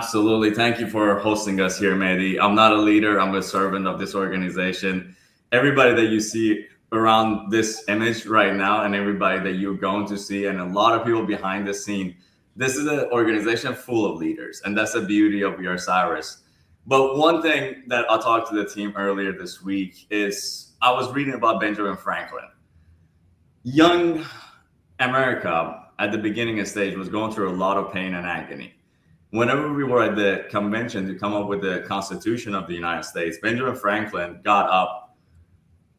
Absolutely. Thank you for hosting us here, Mehdi. I'm not a leader, I'm a servant of this organization. Everybody that you see around this image right now, and everybody that you're going to see, and a lot of people behind the scene, this is an organization full of leaders, and that's the beauty of We Are Cyrus. But one thing that I talked to the team earlier this week is I was reading about Benjamin Franklin. Young America at the beginning of stage was going through a lot of pain and agony. Whenever we were at the convention to come up with the Constitution of the United States, Benjamin Franklin got up,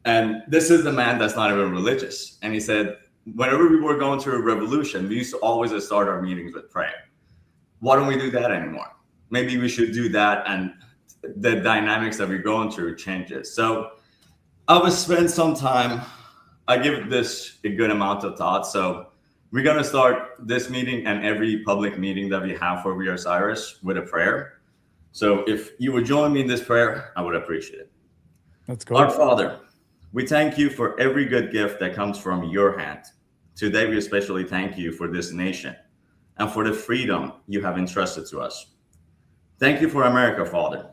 and this is the man that's not even religious. And he said, whenever we were going through a revolution, we used to always start our meetings with prayer. Why don't we do that anymore? Maybe we should do that, and the dynamics that we're going through changes. So I would spend some time, I give this a good amount of thought. So we're going to start this meeting and every public meeting that we have for We Are Cyrus with a prayer. So if you would join me in this prayer, I would appreciate it. Let's go. Our Father, we thank you for every good gift that comes from your hand. Today, we especially thank you for this nation and for the freedom you have entrusted to us. Thank you for America, Father,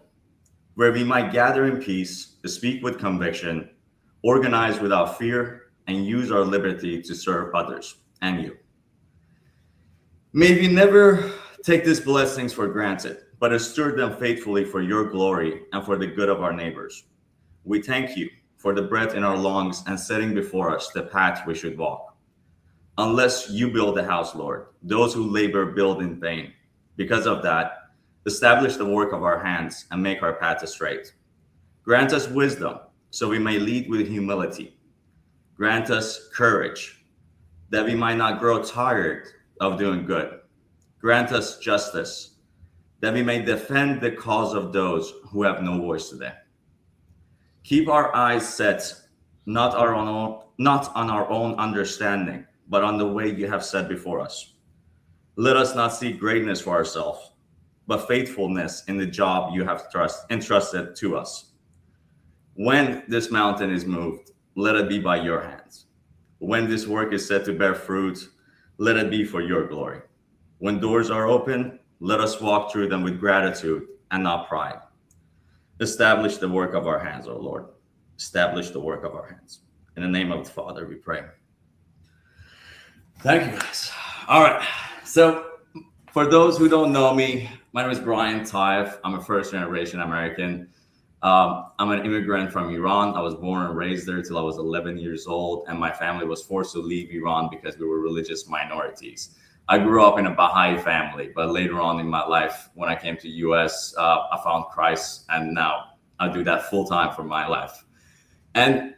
where we might gather in peace, speak with conviction, organize without fear, and use our liberty to serve others and you. May we never take these blessings for granted, but steward them faithfully for your glory and for the good of our neighbors. We thank you for the breath in our lungs and setting before us the path we should walk. Unless you build the house, Lord, those who labor build in vain. Because of that, establish the work of our hands and make our path straight. Grant us wisdom so we may lead with humility. Grant us courage that we might not grow tired of doing good. Grant us justice that we may defend the cause of those who have no voice today. Keep our eyes set not on our own understanding, but on the way you have set before us. Let us not seek greatness for ourselves, but faithfulness in the job you have entrusted to us. When this mountain is moved, let it be by your hands. When this work is set to bear fruit, let it be for your glory. When doors are open, let us walk through them with gratitude and not pride. Establish the work of our hands, O Lord. Establish the work of our hands. In the name of the Father, we pray. Thank you, guys. All right. So for those who don't know me, my name is Brian Taif. I'm a first-generation American. I'm an immigrant from Iran. I was born and raised there till I was 11 years old, and my family was forced to leave Iran because we were religious minorities. I grew up in a Baha'i family, but later on in my life, when I came to US, I found Christ, and now I do that full time for my life. And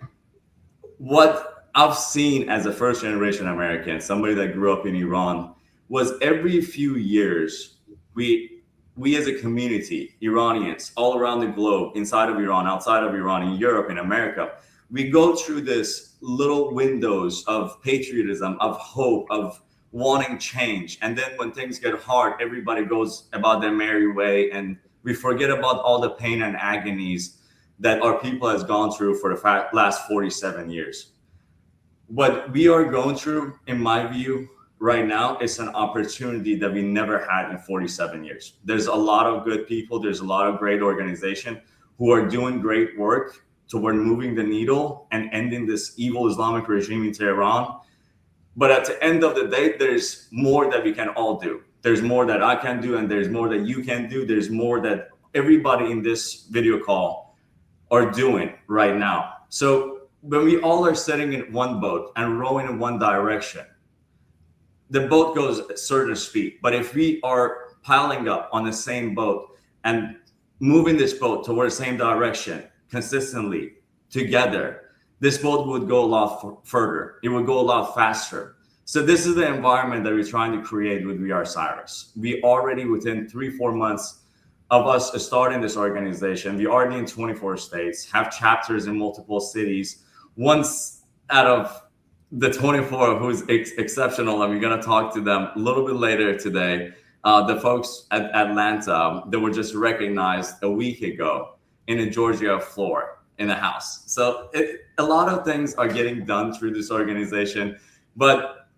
what I've seen as a first generation American, somebody that grew up in Iran, was every few years, we as a community, Iranians all around the globe, inside of Iran, outside of Iran, in Europe, in America, we go through this little windows of patriotism, of hope, of wanting change. And then when things get hard, everybody goes about their merry way, and we forget about all the pain and agonies that our people has gone through for the last 47 years. What we are going through, in my view, right now, is an opportunity that we never had in 47 years. There's a lot of good people. There's a lot of great organizations who are doing great work toward moving the needle and ending this evil Islamic regime in Tehran. But at the end of the day, there's more that we can all do. There's more that I can do, and there's more that you can do. There's more that everybody in this video call are doing right now. So when we all are sitting in one boat and rowing in one direction, the boat goes at a certain speed. But if we are piling up on the same boat and moving this boat toward the same direction consistently together, this boat would go a lot further. It would go a lot faster. So this is the environment that we're trying to create with We Are Cyrus. We already, within 3-4 months of us starting this organization, we already in 24 states, have chapters in multiple cities. Once out of the 24 who's exceptional, and we're going to talk to them a little bit later today. The folks at Atlanta, they were just recognized a week ago in the Georgia floor in the house. So a lot of things are getting done through this organization, but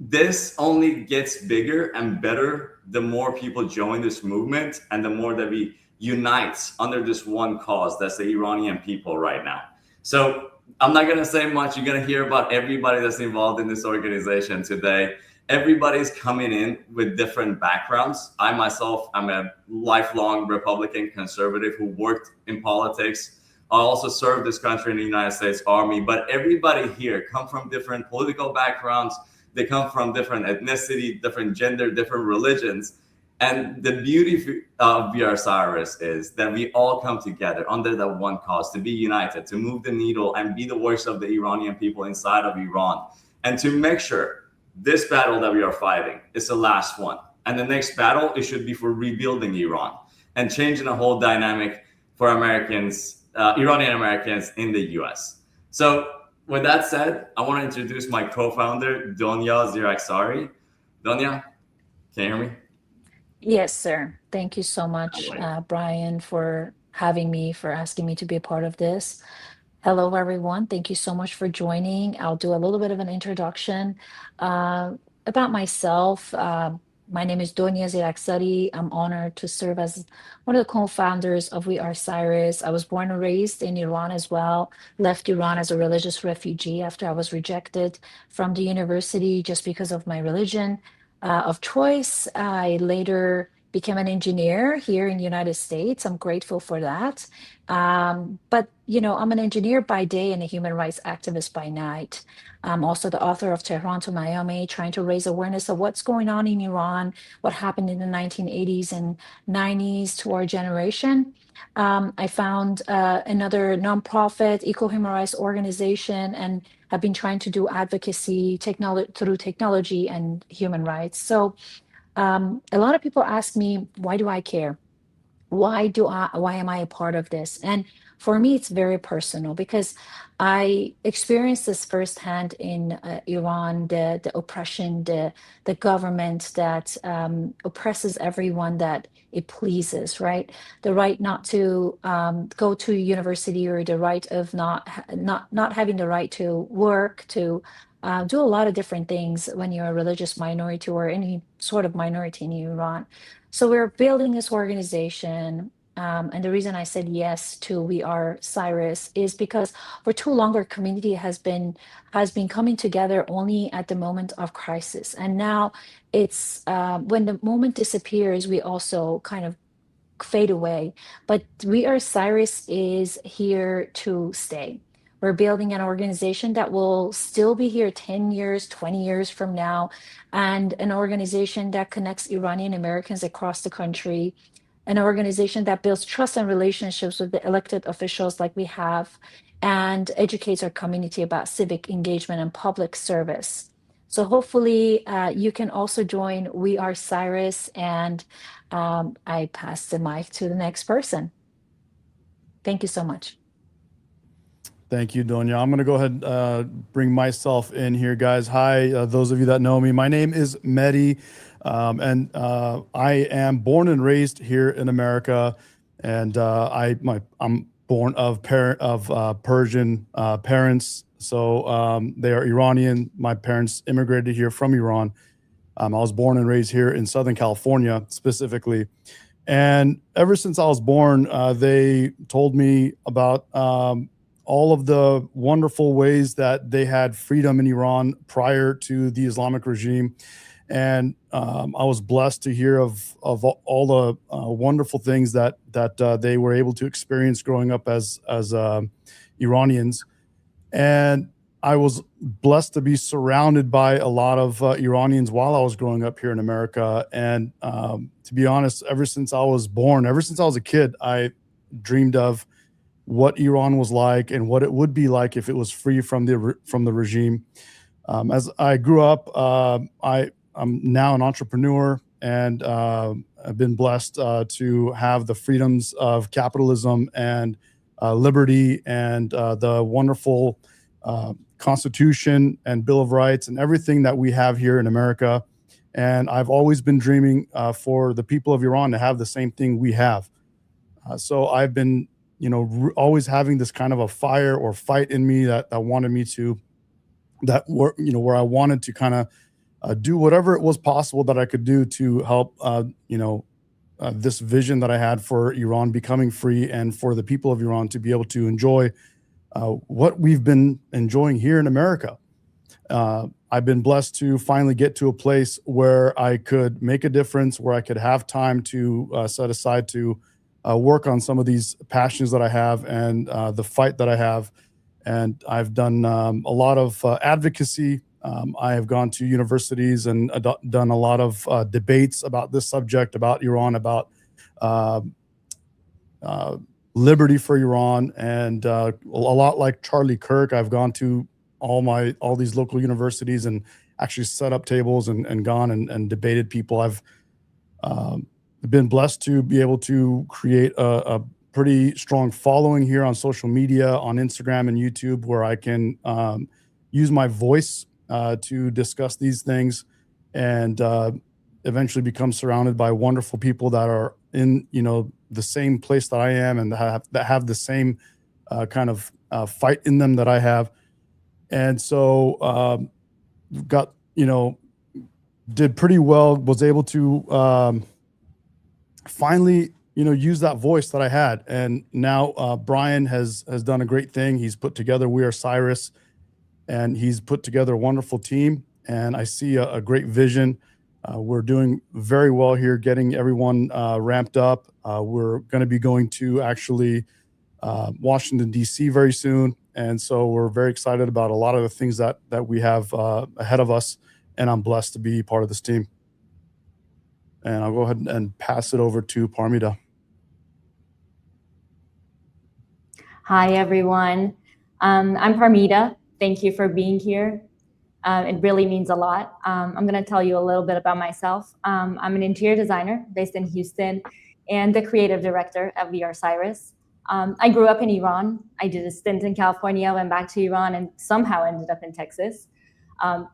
this only gets bigger and better the more people join this movement and the more that we unite under this one cause, that's the Iranian people right now. So I'm not going to say much. You're going to hear about everybody that's involved in this organization today. Everybody's coming in with different backgrounds. I myself, I'm a lifelong Republican conservative who worked in politics. I also served this country in the United States Army, but everybody here come from different political backgrounds. They come from different ethnicity, different gender, different religions. And the beauty of We Are Cyrus is that we all come together under that one cause, to be united, to move the needle and be the voice of the Iranian people inside of Iran, and to make sure this battle that we are fighting is the last one. And the next battle, it should be for rebuilding Iran and changing the whole dynamic for Americans, Iranian Americans in the US. So with that said, I want to introduce my co-founder, Donya Ziraksari. Donya, can you hear me? Yes, sir. Thank you so much, Brian, for having me, for asking me to be a part of this. Hello, everyone. Thank you so much for joining. I'll do a little bit of an introduction uh, about myself. My name is Donia Ziraksari. I'm honored to serve as one of the co-founders of We Are Cyrus. I was born and raised in Iran as well, left Iran as a religious refugee after I was rejected from the university just because of my religion of choice. I later became an engineer here in the United States. I'm grateful for that. But I'm an engineer by day and a human rights activist by night. I'm also the author of Tehran to Miami, trying to raise awareness of what's going on in Iran, what happened in the 1980s and 90s to our generation. I found another nonprofit eco-human rights organization and have been trying to do advocacy through technology and human rights. So a lot of people ask me, why do I care? Why am I a part of this? And for me, it's very personal because I experienced this firsthand in Iran, the oppression, the government that oppresses everyone that it pleases, right? The right not to go to university, or the right of not having the right to work, to do a lot of different things when you're a religious minority or any sort of minority in Iran. So we're building this organization. And the reason I said yes to We Are Cyrus is because for too long our community has been coming together only at the moment of crisis. And now it's when the moment disappears, we also kind of fade away. But We Are Cyrus is here to stay. We're building an organization that will still be here 10 years, 20 years from now, and an organization that connects Iranian Americans across the country, an organization that builds trust and relationships with the elected officials like we have, and educates our community about civic engagement and public service. So hopefully you can also join We Are Cyrus, and I pass the mic to the next person. Thank you so much. Thank you, Donya. I'm going to go ahead and bring myself in here, guys. Hi, those of you that know me. My name is Mehdi, and I am born and raised here in America, and I'm born of Persian parents, so they are Iranian. My parents immigrated here from Iran. I was born and raised here in Southern California, specifically. And ever since I was born, they told me about all of the wonderful ways that they had freedom in Iran prior to the Islamic regime. And I was blessed to hear of all the wonderful things that they were able to experience growing up as Iranians. And I was blessed to be surrounded by a lot of Iranians while I was growing up here in America. And to be honest, ever since I was born, ever since I was a kid, I dreamed of what Iran was like and what it would be like if it was free from the regime. As I grew up, I'm now an entrepreneur, and I've been blessed to have the freedoms of capitalism and liberty, and the wonderful Constitution and Bill of Rights and everything that we have here in America. And I've always been dreaming for the people of Iran to have the same thing we have. So I've been always having this kind of a fire or fight in me that wanted me to, where I wanted to kind of do whatever it was possible that I could do to help, this vision that I had for Iran becoming free, and for the people of Iran to be able to enjoy what we've been enjoying here in America. I've been blessed to finally get to a place where I could make a difference, where I could have time to set aside to work on some of these passions that I have, and the fight that I have. And I've done a lot of advocacy. I have gone to universities and done a lot of debates about this subject, about Iran, about liberty for Iran. And a lot like Charlie Kirk, I've gone to all these local universities and actually set up tables and gone and debated people. I've been blessed to be able to create a pretty strong following here on social media, on Instagram and YouTube, where I can use my voice to discuss these things, and eventually become surrounded by wonderful people that are in the same place that I am, and that have the same kind of fight in them that I have. And so got did pretty well, was able to finally use that voice that I had. And now Brian has done a great thing. He's put together We Are Cyrus, and he's put together a wonderful team, and I see a great vision. We're doing very well here, getting everyone ramped up. We're going to be going to actually Washington, D.C. very soon. And so we're very excited about a lot of the things that we have ahead of us, and I'm blessed to be part of this team. And I'll go ahead and pass it over to Parmita. Hi, everyone. I'm Parmita. Thank you for being here. It really means a lot. I'm going to tell you a little bit about myself. I'm an interior designer based in Houston and the creative director at We Are Cyrus. I grew up in Iran. I did a stint in California, went back to Iran, and somehow ended up in Texas.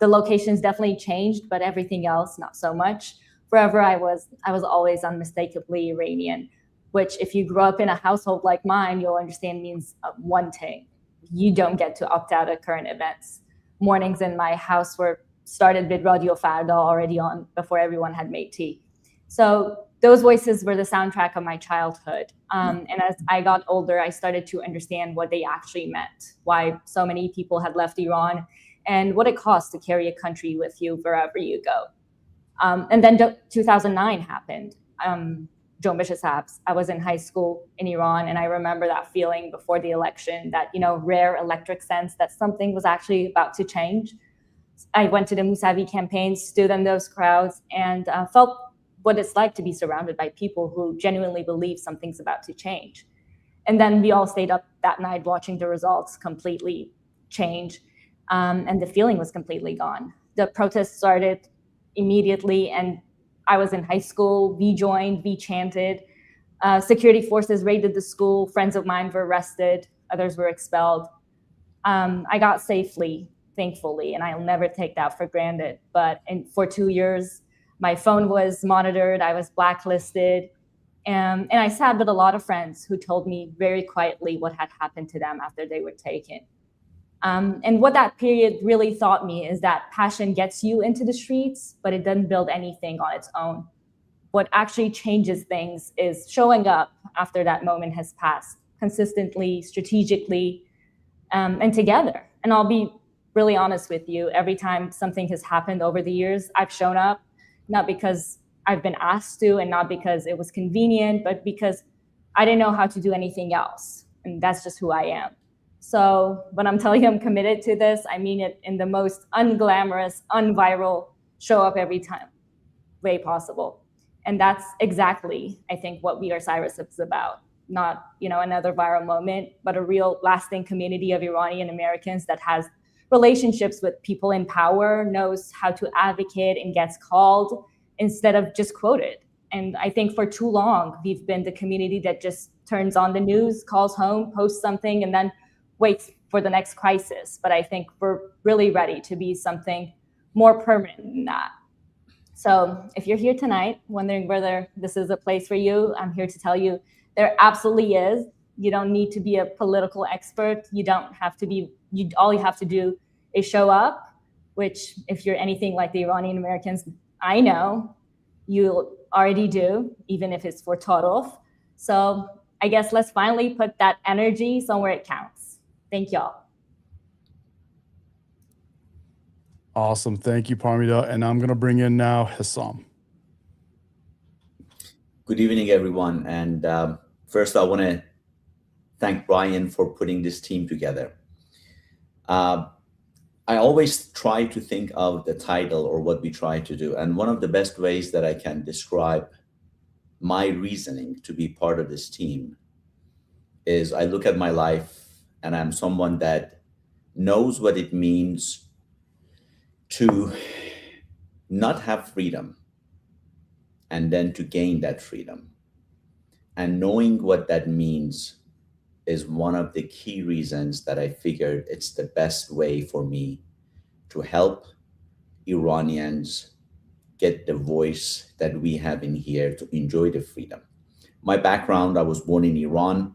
The locations definitely changed, but everything else, not so much. Forever, I was always unmistakably Iranian, which if you grew up in a household like mine, you'll understand means one thing. You don't get to opt out of current events. Mornings in my house were started with Radio Farda already on before everyone had made tea. So those voices were the soundtrack of my childhood. And as I got older, I started to understand what they actually meant, why so many people had left Iran, and what it costs to carry a country with you wherever you go. And then 2009 happened. I was in high school in Iran, and I remember that feeling before the election, that rare electric sense that something was actually about to change. I went to the Mousavi campaign, stood in those crowds, and felt what it's like to be surrounded by people who genuinely believe something's about to change. And then we all stayed up that night watching the results completely change, and the feeling was completely gone. The protests started immediately, and I was in high school. We joined, we chanted. Security forces raided the school. Friends of mine were arrested. Others were expelled. I got safely, thankfully, and I'll never take that for granted. But for 2 years, my phone was monitored. I was blacklisted. And I sat with a lot of friends who told me very quietly what had happened to them after they were taken. And what that period really taught me is that passion gets you into the streets, but it doesn't build anything on its own. What actually changes things is showing up after that moment has passed, consistently, strategically, and together. And I'll be really honest with you, every time something has happened over the years, I've shown up, not because I've been asked to, and not because it was convenient, but because I didn't know how to do anything else. And that's just who I am. So when I'm telling you I'm committed to this, I mean it in the most unglamorous, unviral, show up every time way possible. And that's exactly, I think, what We Are Cyrus is about. Not, another viral moment, but a real lasting community of Iranian Americans that has relationships with people in power, knows how to advocate, and gets called instead of just quoted. And I think for too long, we've been the community that just turns on the news, calls home, posts something, and then waits for the next crisis. But I think we're really ready to be something more permanent than that. So if you're here tonight wondering whether this is a place for you, I'm here to tell you there absolutely is. You don't need to be a political expert. You don't have to be, all you have to do is show up, which if you're anything like the Iranian Americans, I know you already do, even if it's for Tarov. So I guess let's finally put that energy somewhere it counts. Thank y'all. Awesome. Thank you, Parmida. And I'm going to bring in now Hassam. Good evening, everyone. And first, I want to thank Brian for putting this team together. I always try to think of the title or what we try to do. And one of the best ways that I can describe my reasoning to be part of this team is I look at my life and I'm someone that knows what it means to not have freedom and then to gain that freedom. And knowing what that means is one of the key reasons that I figured it's the best way for me to help Iranians get the voice that we have in here to enjoy the freedom. My background, I was born in Iran.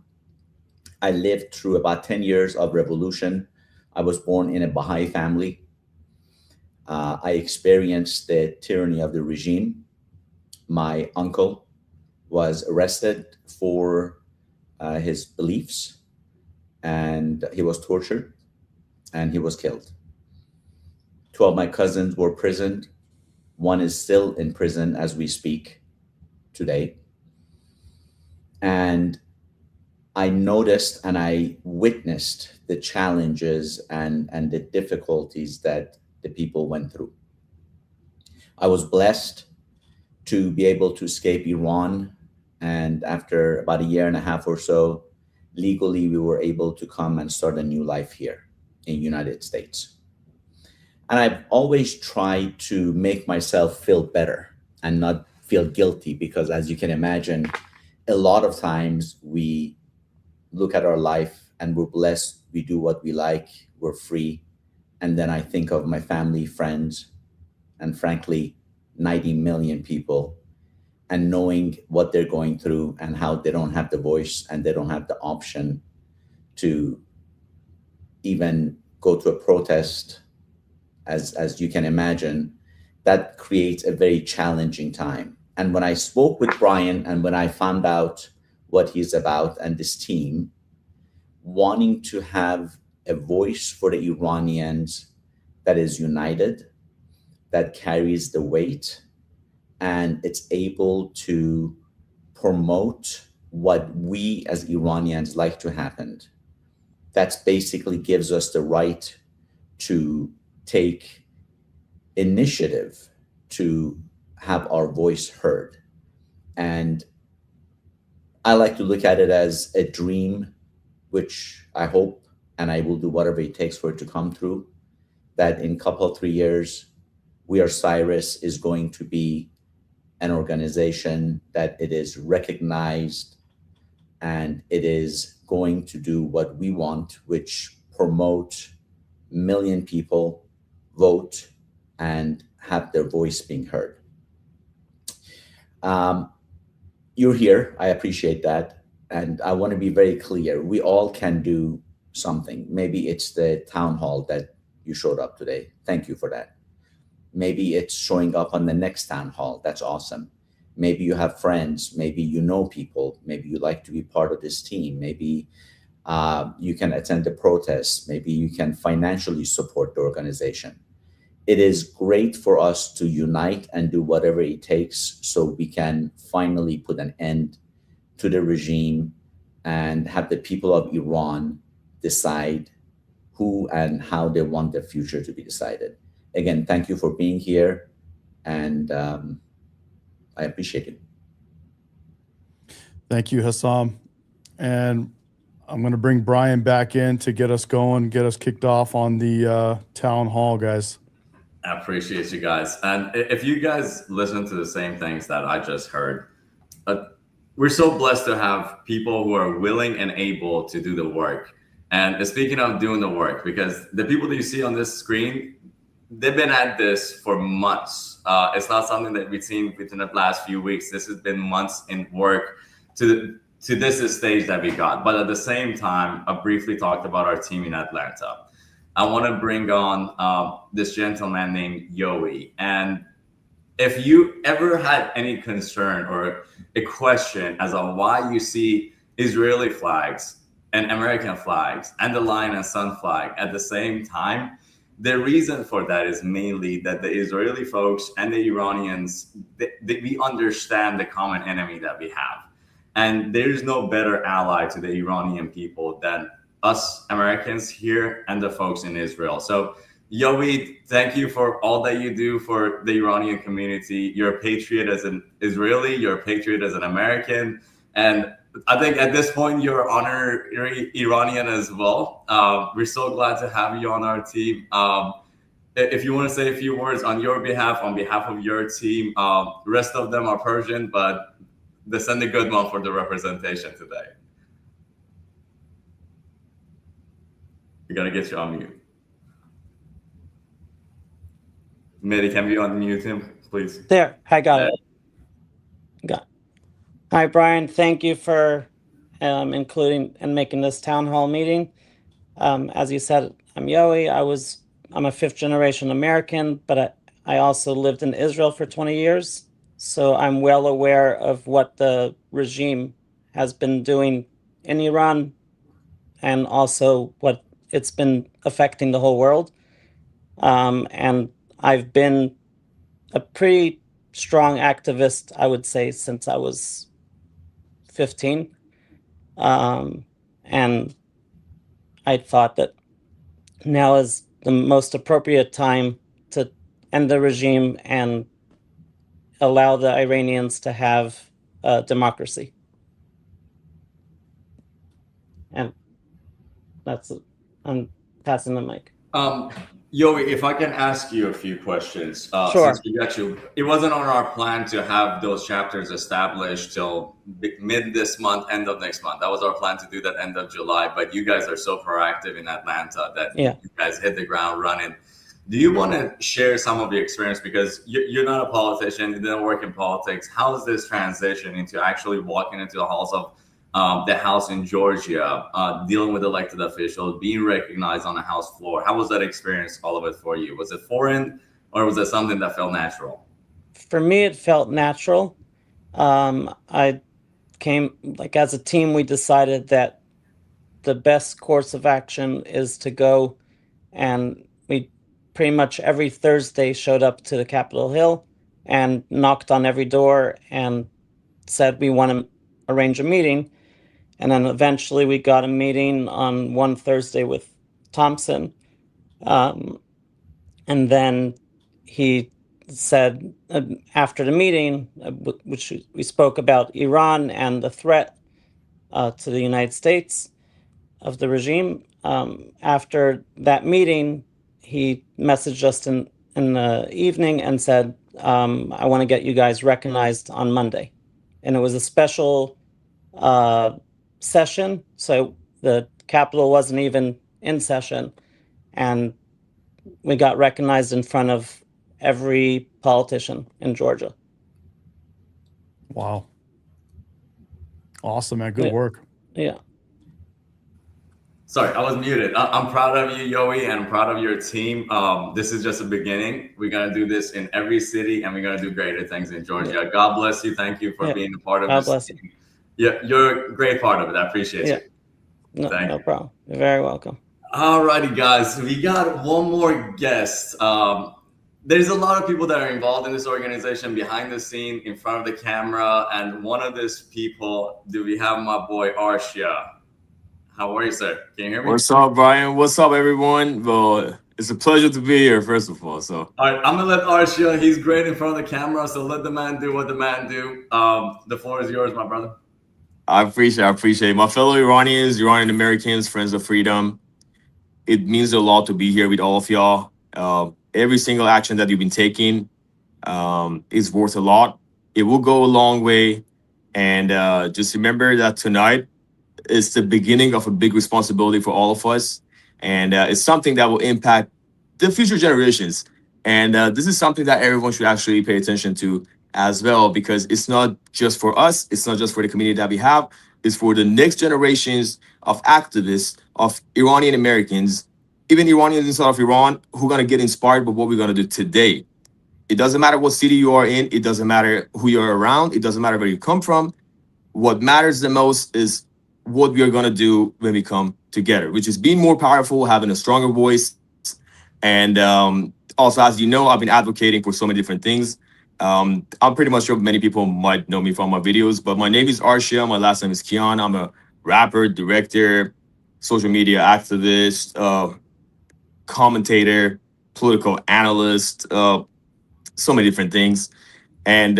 I lived through about 10 years of revolution. I was born in a Baha'i family. I experienced the tyranny of the regime. My uncle was arrested for his beliefs, and he was tortured and he was killed. 2 of my cousins were imprisoned. One is still in prison as we speak today. And I noticed and I witnessed the challenges and the difficulties that the people went through. I was blessed to be able to escape Iran. And after about 1.5 years or so, legally, we were able to come and start a new life here in the United States. And I've always tried to make myself feel better and not feel guilty, because as you can imagine, a lot of times we look at our life and we're blessed, we do what we like, we're free. And then I think of my family, friends, and frankly, 90 million people, and knowing what they're going through and how they don't have the voice and they don't have the option to even go to a protest, as you can imagine, that creates a very challenging time. And when I spoke with Brian and when I found out what he's about and this team, wanting to have a voice for the Iranians that is united, that carries the weight, and it's able to promote what we as Iranians like to happen. That basically gives us the right to take initiative to have our voice heard. And I like to look at it as a dream, which I hope and I will do whatever it takes for it to come true, that in a couple, 3 years, We Are Cyrus is going to be an organization that it is recognized and it is going to do what we want, which promote 1 million people vote and have their voice being heard. You're here, I appreciate that. And I want to be very clear, we all can do something. Maybe it's the town hall that you showed up today. Thank you for that. Maybe it's showing up on the next town hall. That's awesome. Maybe you have friends. Maybe you know people. Maybe you like to be part of this team. Maybe you can attend the protests. Maybe you can financially support the organization. It is great for us to unite and do whatever it takes so we can finally put an end to the regime and have the people of Iran decide who and how they want their future to be decided. Again, thank you for being here, and I appreciate it. Thank you, Hassam. And I'm going to bring Brian back in to get us going, get us kicked off on the town hall, guys. I appreciate you guys. And if you guys listen to the same things that I just heard, we're so blessed to have people who are willing and able to do the work. And speaking of doing the work, because the people that you see on this screen, they've been at this for months. It's not something that we've seen within the last few weeks. This has been months in work to this stage that we got. But at the same time, I briefly talked about our team in Atlanta. I want to bring on this gentleman named Yoey. And if you ever had any concern or a question as to why you see Israeli flags and American flags and the lion and sun flag at the same time, the reason for that is mainly that the Israeli folks and the Iranians, we understand the common enemy that we have. And there's no better ally to the Iranian people than us Americans here and the folks in Israel. So Yoey, thank you for all that you do for the Iranian community. You're a patriot as an Israeli, you're a patriot as an American. And I think at this point, you're honorary Iranian as well. We're so glad to have you on our team. If you want to say a few words on your behalf, on behalf of your team, the rest of them are Persian, but send a good one for the representation today. We got to get you on mute. Mehdi, can you unmute him, please? There, I got it. Got it. Hi, Brian. Thank you for including and making this town hall meeting. As you said, I'm Yoey. I'm a fifth generation American, but I also lived in Israel for 20 years. So I'm well aware of what the regime has been doing in Iran and also what it's been affecting the whole world. And I've been a pretty strong activist, I would say, since I was 15. And I thought that now is the most appropriate time to end the regime and allow the Iranians to have democracy. And that's it. I'm passing the mic. Yoey, if I can ask you a few questions. Sure. Since we got you, it wasn't on our plan to have those chapters established till mid this month, end of next month. That was our plan to do that end of July, but you guys are so proactive in Atlanta that you guys hit the ground running. Do you want to share some of your experience? Because you're not a politician, you didn't work in politics. How is this transition into actually walking into the halls of the House in Georgia, dealing with elected officials, being recognized on the House floor? How was that experience, all of it for you? Was it foreign or was it something that felt natural? For me, it felt natural. I came, as a team, we decided that the best course of action is to go, and we pretty much every Thursday showed up to the Capitol Hill and knocked on every door and said we want to arrange a meeting. And then eventually we got a meeting on one Thursday with Thompson. And then he said after the meeting, which we spoke about Iran and the threat to the United States of the regime. After that meeting, he messaged us in the evening and said, I want to get you guys recognized on Monday. And it was a special session, so the Capitol wasn't even in session, and we got recognized in front of every politician in Georgia. Wow. Awesome, man. Good work. Yeah. Sorry, I was muted. I'm proud of you, Yoey, and I'm proud of your team. This is just a beginning. We're going to do this in every city, and we're going to do greater things in Georgia. Yeah. God bless you. Thank you for being a part of this team. Yeah, you're a great part of it. I appreciate you. No problem. You're very welcome. All righty, guys. We got one more guest. There's a lot of people that are involved in this organization behind the scene, in front of the camera. And one of these people, do we have my boy, Arshia? How are you, sir? Can you hear me? What's up, Brian? What's up, everyone? Well, it's a pleasure to be here, first of all. All right, I'm going to let Arshia. He's great in front of the camera, so let the man do what the man do. The floor is yours, my brother. I appreciate it. My fellow Iranians, Iranian Americans, friends of freedom, it means a lot to be here with all of y'all. Every single action that you've been taking is worth a lot. It will go a long way. And just remember that tonight is the beginning of a big responsibility for all of us. And it's something that will impact the future generations. And this is something that everyone should actually pay attention to as well, because it's not just for us, it's not just for the community that we have, it's for the next generations of activists, of Iranian Americans even Iranians inside of Iran who are going to get inspired by what we're going to do today. It doesn't matter what city you are in. It doesn't matter who you're around. It doesn't matter where you come from. What matters the most is what we are going to do when we come together, which is being more powerful, having a stronger voice. And also, as you know, I've been advocating for so many different things. I'm pretty much sure many people might know me from my videos, but my name is Arshia. My last name is Kian. I'm a rapper, director, social media activist, commentator, political analyst, so many different things. And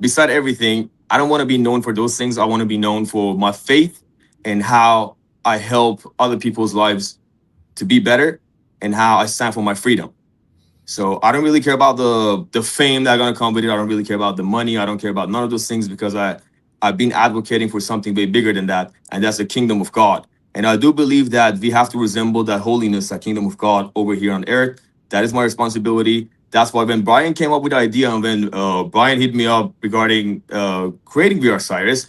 beside everything, I don't want to be known for those things. I want to be known for my faith and how I help other people's lives to be better and how I stand for my freedom. So I don't really care about the fame that's going to come with it. I don't really care about the money. I don't care about none of those things because I've been advocating for something way bigger than that, and that's the kingdom of God. And I do believe that we have to resemble that holiness, that kingdom of God over here on earth. That is my responsibility. That's why when Brian came up with the idea and when Brian hit me up regarding creating We Are Cyrus,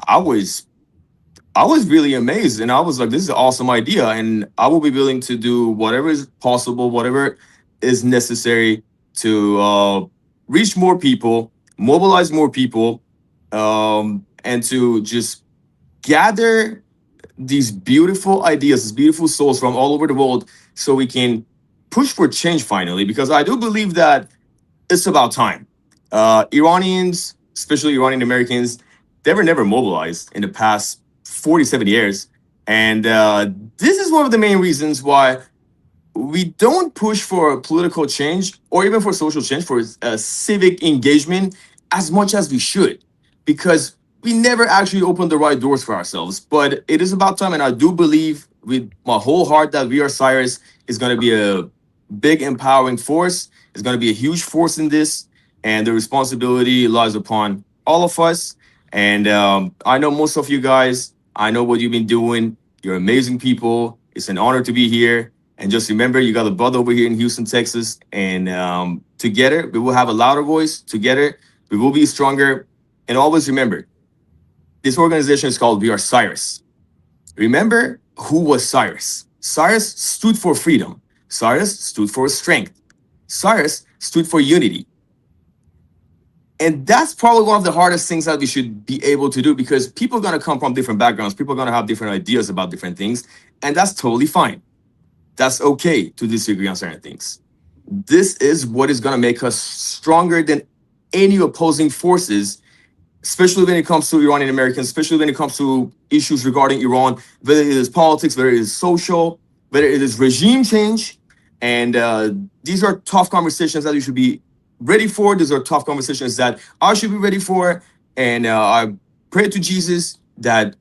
I was really amazed. And I was like, this is an awesome idea. And I will be willing to do whatever is possible, whatever is necessary to reach more people, mobilize more people, and to just gather these beautiful ideas, these beautiful souls from all over the world so we can push for change finally, because I do believe that it's about time. Iranians, especially Iranian Americans, they were never mobilized in the past 47 years. And this is one of the main reasons why we don't push for political change or even for social change, for civic engagement as much as we should, because we never actually opened the right doors for ourselves. But it is about time, and I do believe with my whole heart that We Are Cyrus is going to be a big empowering force. It's going to be a huge force in this, and the responsibility lies upon all of us. And I know most of you guys, I know what you've been doing. You're amazing people. It's an honor to be here. And just remember, you got a brother over here in Houston, Texas, and together we will have a louder voice. Together we will be stronger. And always remember, this organization is called We Are Cyrus. Remember who was Cyrus. Cyrus stood for freedom. Cyrus stood for strength. Cyrus stood for unity. And that's probably one of the hardest things that we should be able to do, because people are going to come from different backgrounds. People are going to have different ideas about different things. And that's totally fine. That's okay to disagree on certain things. This is what is going to make us stronger than any opposing forces, especially when it comes to Iranian Americans, especially when it comes to issues regarding Iran, whether it is politics, whether it is social, whether it is regime change. And these are tough conversations that you should be ready for. These are tough conversations that I should be ready for. And I pray to Jesus that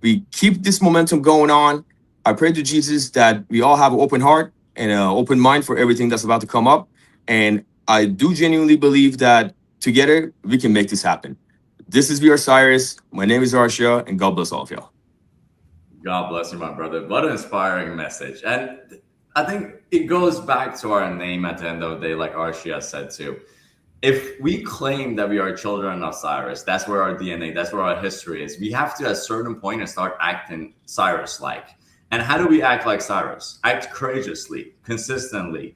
we keep this momentum going on. I pray to Jesus that we all have an open heart and an open mind for everything that's about to come up. And I do genuinely believe that together we can make this happen. This is We Are Cyrus. My name is Arshia, and God bless all of y'all. God bless you, my brother. What an inspiring message. And I think it goes back to our name at the end of the day, like Arshia said too. If we claim that we are children of Cyrus, that's where our DNA, that's where our history is. We have to, at a certain point, start acting Cyrus-like. And how do we act like Cyrus? Act courageously, consistently.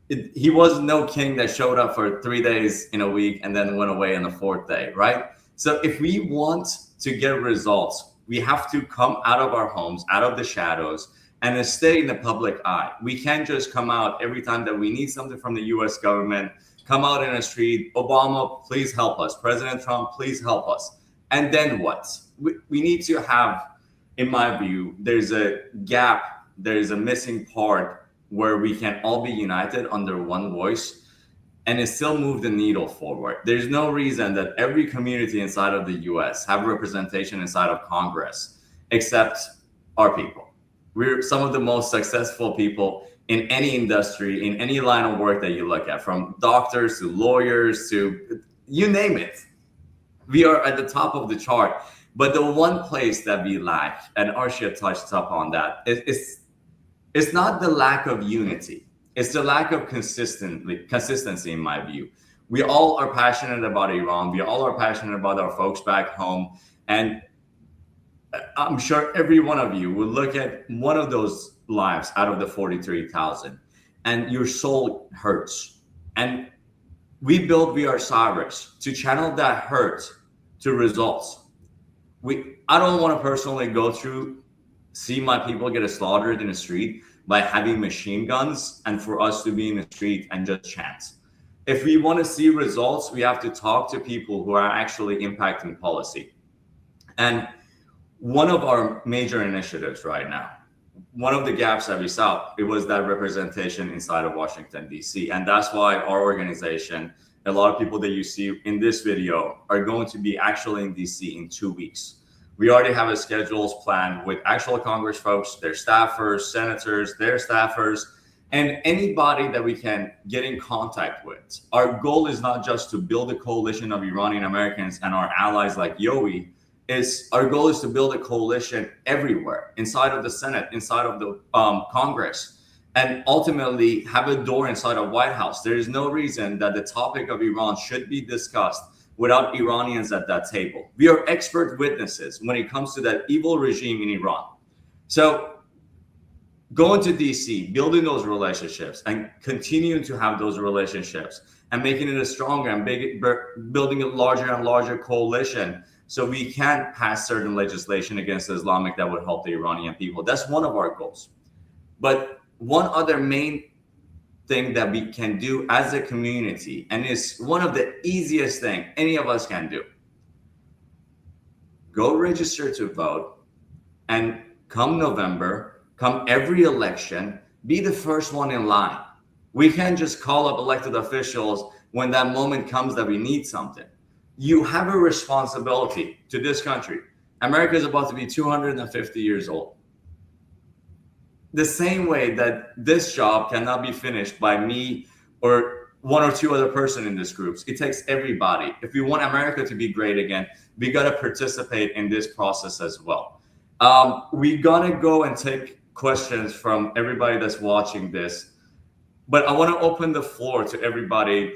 He was no king that showed up for 3 days in a week and then went away on the 4th day, right? So if we want to get results, we have to come out of our homes, out of the shadows, and stay in the public eye. We can't just come out every time that we need something from the US government, come out in the street, Obama, please help us. President Trump, please help us. And then what? We need to have, in my view, there's a gap, there's a missing part where we can all be united under one voice and it still move the needle forward. There's no reason that every community inside of the US have representation inside of Congress, except our people. We're some of the most successful people in any industry, in any line of work that you look at, from doctors to lawyers to you name it. We are at the top of the chart. But the one place that we lack, and Arshia touched up on that, it's not the lack of unity. It's the lack of consistency, in my view. We all are passionate about Iran. We all are passionate about our folks back home. And I'm sure every one of you will look at one of those lives out of the 43,000, and your soul hurts. And we built We Are Cyrus to channel that hurt to results. I don't want to personally go through, see my people get slaughtered in the street by having machine guns, and for us to be in the street and just chant. If we want to see results, we have to talk to people who are actually impacting policy. And one of our major initiatives right now, one of the gaps that we saw, it was that representation inside of Washington, D.C. And that's why our organization, a lot of people that you see in this video, are going to be actually in D.C. in 2 weeks. We already have a schedules planned with actual Congress folks, their staffers, senators, their staffers, and anybody that we can get in contact with. Our goal is not just to build a coalition of Iranian Americans and our allies like Yowie. Our goal is to build a coalition everywhere, inside of the Senate, inside of the Congress, and ultimately have a door inside of White House. There is no reason that the topic of Iran should be discussed without Iranians at that table. We are expert witnesses when it comes to that evil regime in Iran. So going to DC, building those relationships and continuing to have those relationships and making it a stronger and building a larger and larger coalition so we can pass certain legislation against Islamic that would help the Iranian people. That's one of our goals. But one other main thing that we can do as a community, and it's one of the easiest things any of us can do, go register to vote, and come November, come every election, be the first one in line. We can't just call up elected officials when that moment comes that we need something. You have a responsibility to this country. America is about to be 250 years old. The same way that this job cannot be finished by me or one or two other person in this group. It takes everybody. If we want America to be great again, we got to participate in this process as well. We're going to go and take questions from everybody that's watching this, but I want to open the floor to everybody.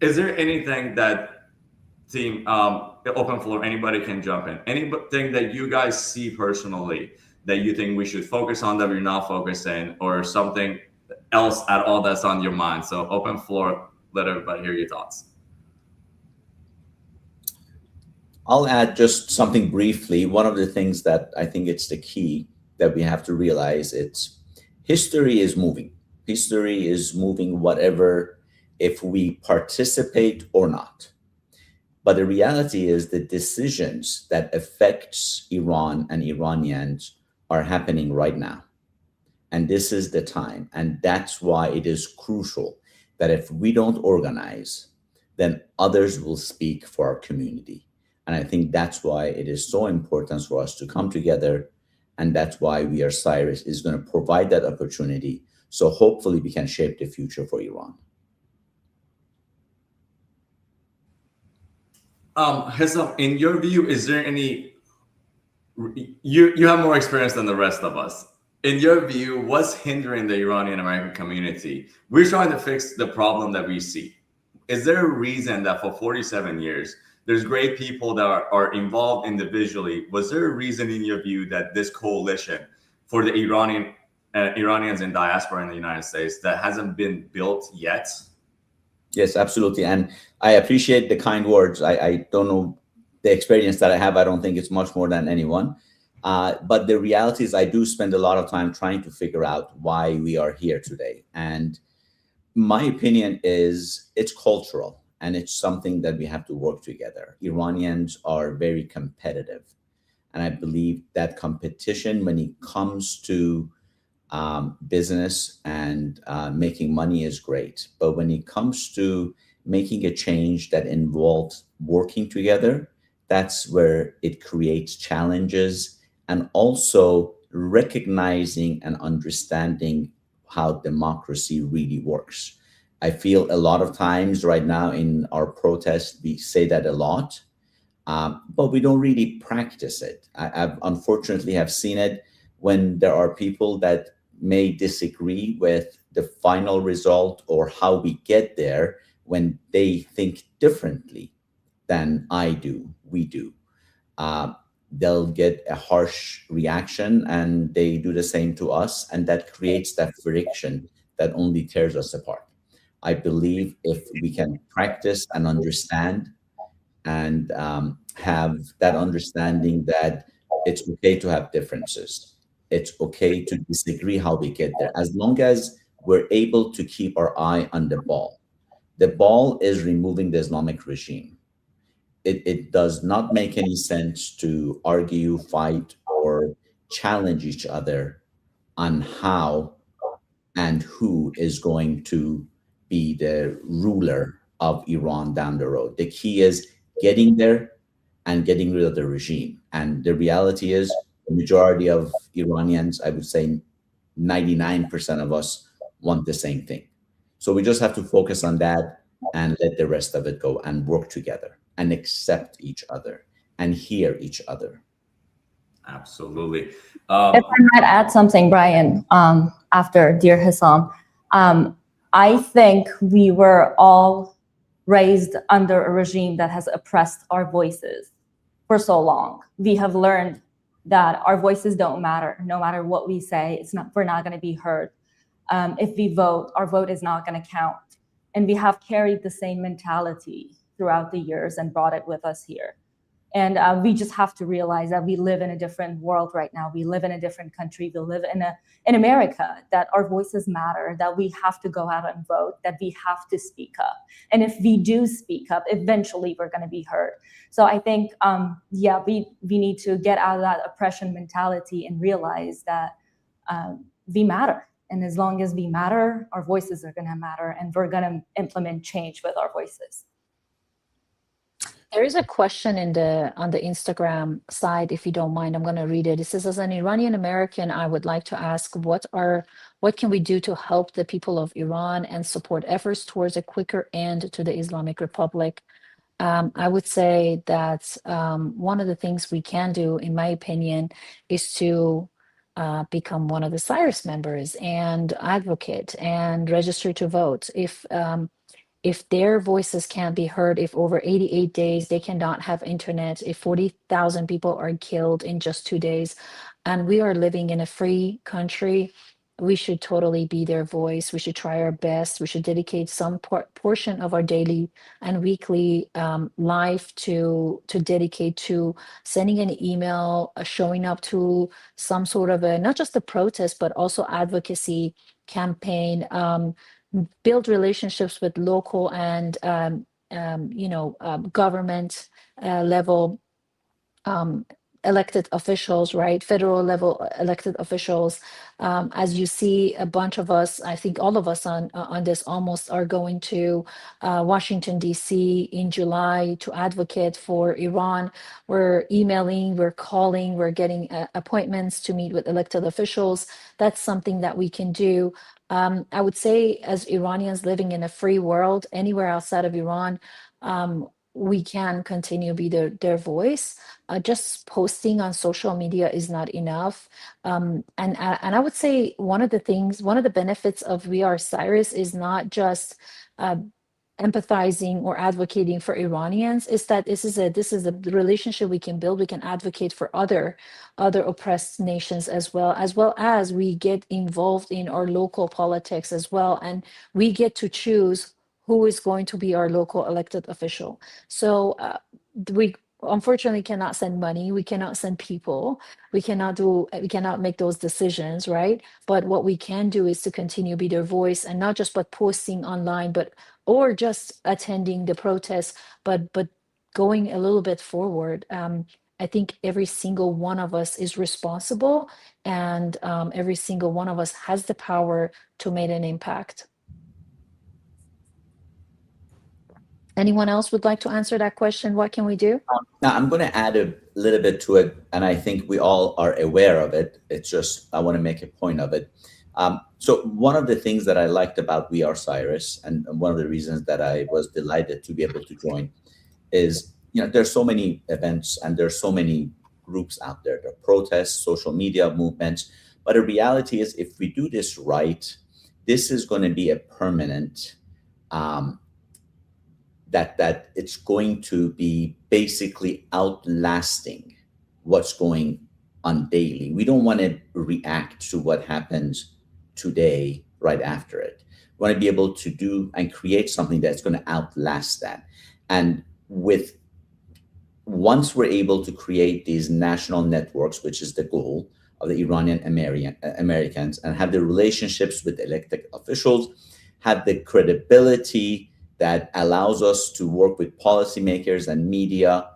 Is there anything that team, open floor, anybody can jump in, anything that you guys see personally that you think we should focus on that we're not focusing, or something else at all that's on your mind? So open floor, let everybody hear your thoughts. I'll add just something briefly. One of the things that I think it's the key that we have to realize, it's history is moving. History is moving whatever, if we participate or not. But the reality is the decisions that affects Iran and Iranians are happening right now. And this is the time. And that's why it is crucial that if we don't organize, then others will speak for our community. And I think that's why it is so important for us to come together. And that's why We Are Cyrus is going to provide that opportunity. So hopefully we can shape the future for Iran. Hessam, in your view, is there any, you have more experience than the rest of us. In your view, what's hindering the Iranian American community? We're trying to fix the problem that we see. Is there a reason that for 47 years, there's great people that are involved individually? Was there a reason in your view that this coalition for the Iranians in diaspora in the United States that hasn't been built yet? Yes, absolutely. And I appreciate the kind words. I don't know the experience that I have. I don't think it's much more than anyone. But the reality is I do spend a lot of time trying to figure out why we are here today. And my opinion is it's cultural, and it's something that we have to work together. Iranians are very competitive. And I believe that competition, when it comes to business and making money, is great. But when it comes to making a change that involves working together, that's where it creates challenges, and also recognizing and understanding how democracy really works. I feel a lot of times right now in our protests, we say that a lot, but we don't really practice it. I've unfortunately have seen it when there are people that may disagree with the final result or how we get there, when they think differently than I do, we do. they'll get a harsh reaction, and they do the same to us, and that creates that friction that only tears us apart. I believe if we can practice and understand and have that understanding that it's okay to have differences, it's okay to disagree how we get there, as long as we're able to keep our eye on the ball. The ball is removing the Islamic regime. It does not make any sense to argue, fight, or challenge each other on how and who is going to be the ruler of Iran down the road. The key is getting there and getting rid of the regime. And the reality is, the majority of Iranians, I would say 99% of us, want the same thing. So we just have to focus on that and let the rest of it go and work together and accept each other and hear each other. Absolutely. If I might add something, Brian, after dear Hissam, I think we were all raised under a regime that has oppressed our voices for so long. We have learned that our voices don't matter. No matter what we say, we're not going to be heard. If we vote, our vote is not going to count. And we have carried the same mentality throughout the years and brought it with us here. And we just have to realize that we live in a different world right now. We live in a different country. We live in America, that our voices matter, that we have to go out and vote, that we have to speak up. And if we do speak up, eventually we're going to be heard. So I think, we need to get out of that oppression mentality and realize that we matter. And as long as we matter, our voices are going to matter, and we're going to implement change with our voices. There is a question on the Instagram side, if you don't mind, I'm going to read it. It says, as an Iranian American, I would like to ask, what can we do to help the people of Iran and support efforts towards a quicker end to the Islamic Republic? I would say that one of the things we can do, in my opinion, is to become one of the Cyrus members and advocate and register to vote. If their voices can't be heard, if over 88 days they cannot have internet, if 40,000 people are killed in just 2 days, and we are living in a free country, we should totally be their voice. We should try our best. We should dedicate some portion of our daily and weekly life to dedicate to sending an email, showing up to some sort of not just a protest, but also advocacy campaign, build relationships with local and government level elected officials, right? Federal level elected officials. As you see, a bunch of us, I think all of us on this almost, are going to Washington, D.C. in July to advocate for Iran. We're emailing, we're calling, we're getting appointments to meet with elected officials. That's something that we can do. I would say, as Iranians living in a free world, anywhere outside of Iran, we can continue to be their voice. Just posting on social media is not enough. And I would say one of the benefits of We Are Cyrus is not just empathizing or advocating for Iranians, is that this is a relationship we can build. We can advocate for other oppressed nations as well as we get involved in our local politics as well, and we get to choose who is going to be our local elected official. So we unfortunately cannot send money, we cannot send people, we cannot make those decisions, right? But what we can do is to continue to be their voice, and not just but posting online, or just attending the protests, but going a little bit forward. I think every single one of us is responsible, and every single one of us has the power to make an impact. Anyone else would like to answer that question? What can we do? Now, I'm going to add a little bit to it, and I think we all are aware of it. It's just, I want to make a point of it. So one of the things that I liked about We Are Cyrus, and one of the reasons that I was delighted to be able to join, is, there's so many events and there's so many groups out there. There are protests, social media movements. But the reality is, if we do this right, this is going to be a permanent, that it's going to be basically outlasting what's going on daily. We don't want to react to what happens today right after it. We want to be able to do and create something that's going to outlast that. And once we're able to create these national networks, which is the goal of the Iranian Americans, and have the relationships with elected officials, have the credibility that allows us to work with policymakers and media,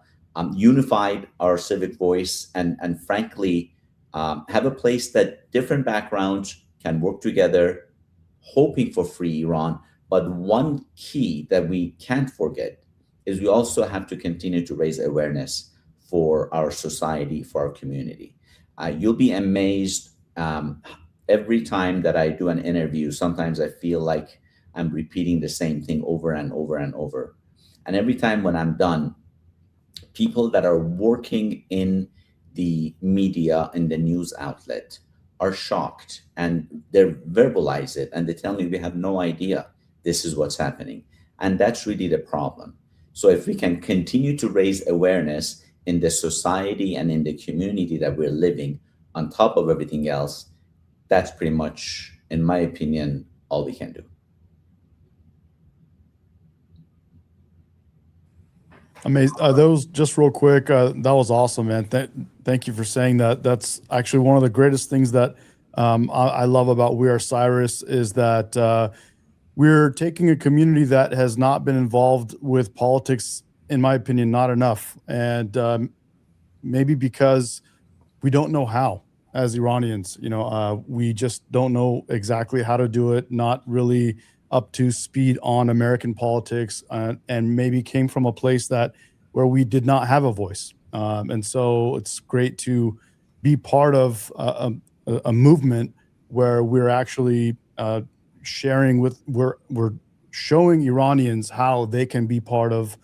unified our civic voice, and frankly, have a place that different backgrounds can work together, hoping for free Iran. But one key that we can't forget is we also have to continue to raise awareness for our society, for our community. You'll be amazed every time that I do an interview. Sometimes I feel like I'm repeating the same thing over and over and over. And every time when I'm done, people that are working in the media, in the news outlet, are shocked, and they verbalize it, and they tell me, we have no idea this is what's happening. And that's really the problem. So if we can continue to raise awareness in the society and in the community that we're living, on top of everything else, that's pretty much, in my opinion, all we can do. Amazing. Those just real quick. That was awesome, man. Thank you for saying that. That's actually one of the greatest things that I love about We Are Cyrus is that we're taking a community that has not been involved with politics, in my opinion, not enough. And maybe because we don't know how as Iranians, we just don't know exactly how to do it, not really up to speed on American politics, and maybe came from a place where we did not have a voice. And so it's great to be part of a movement where we're actually we're showing Iranians how they can be part of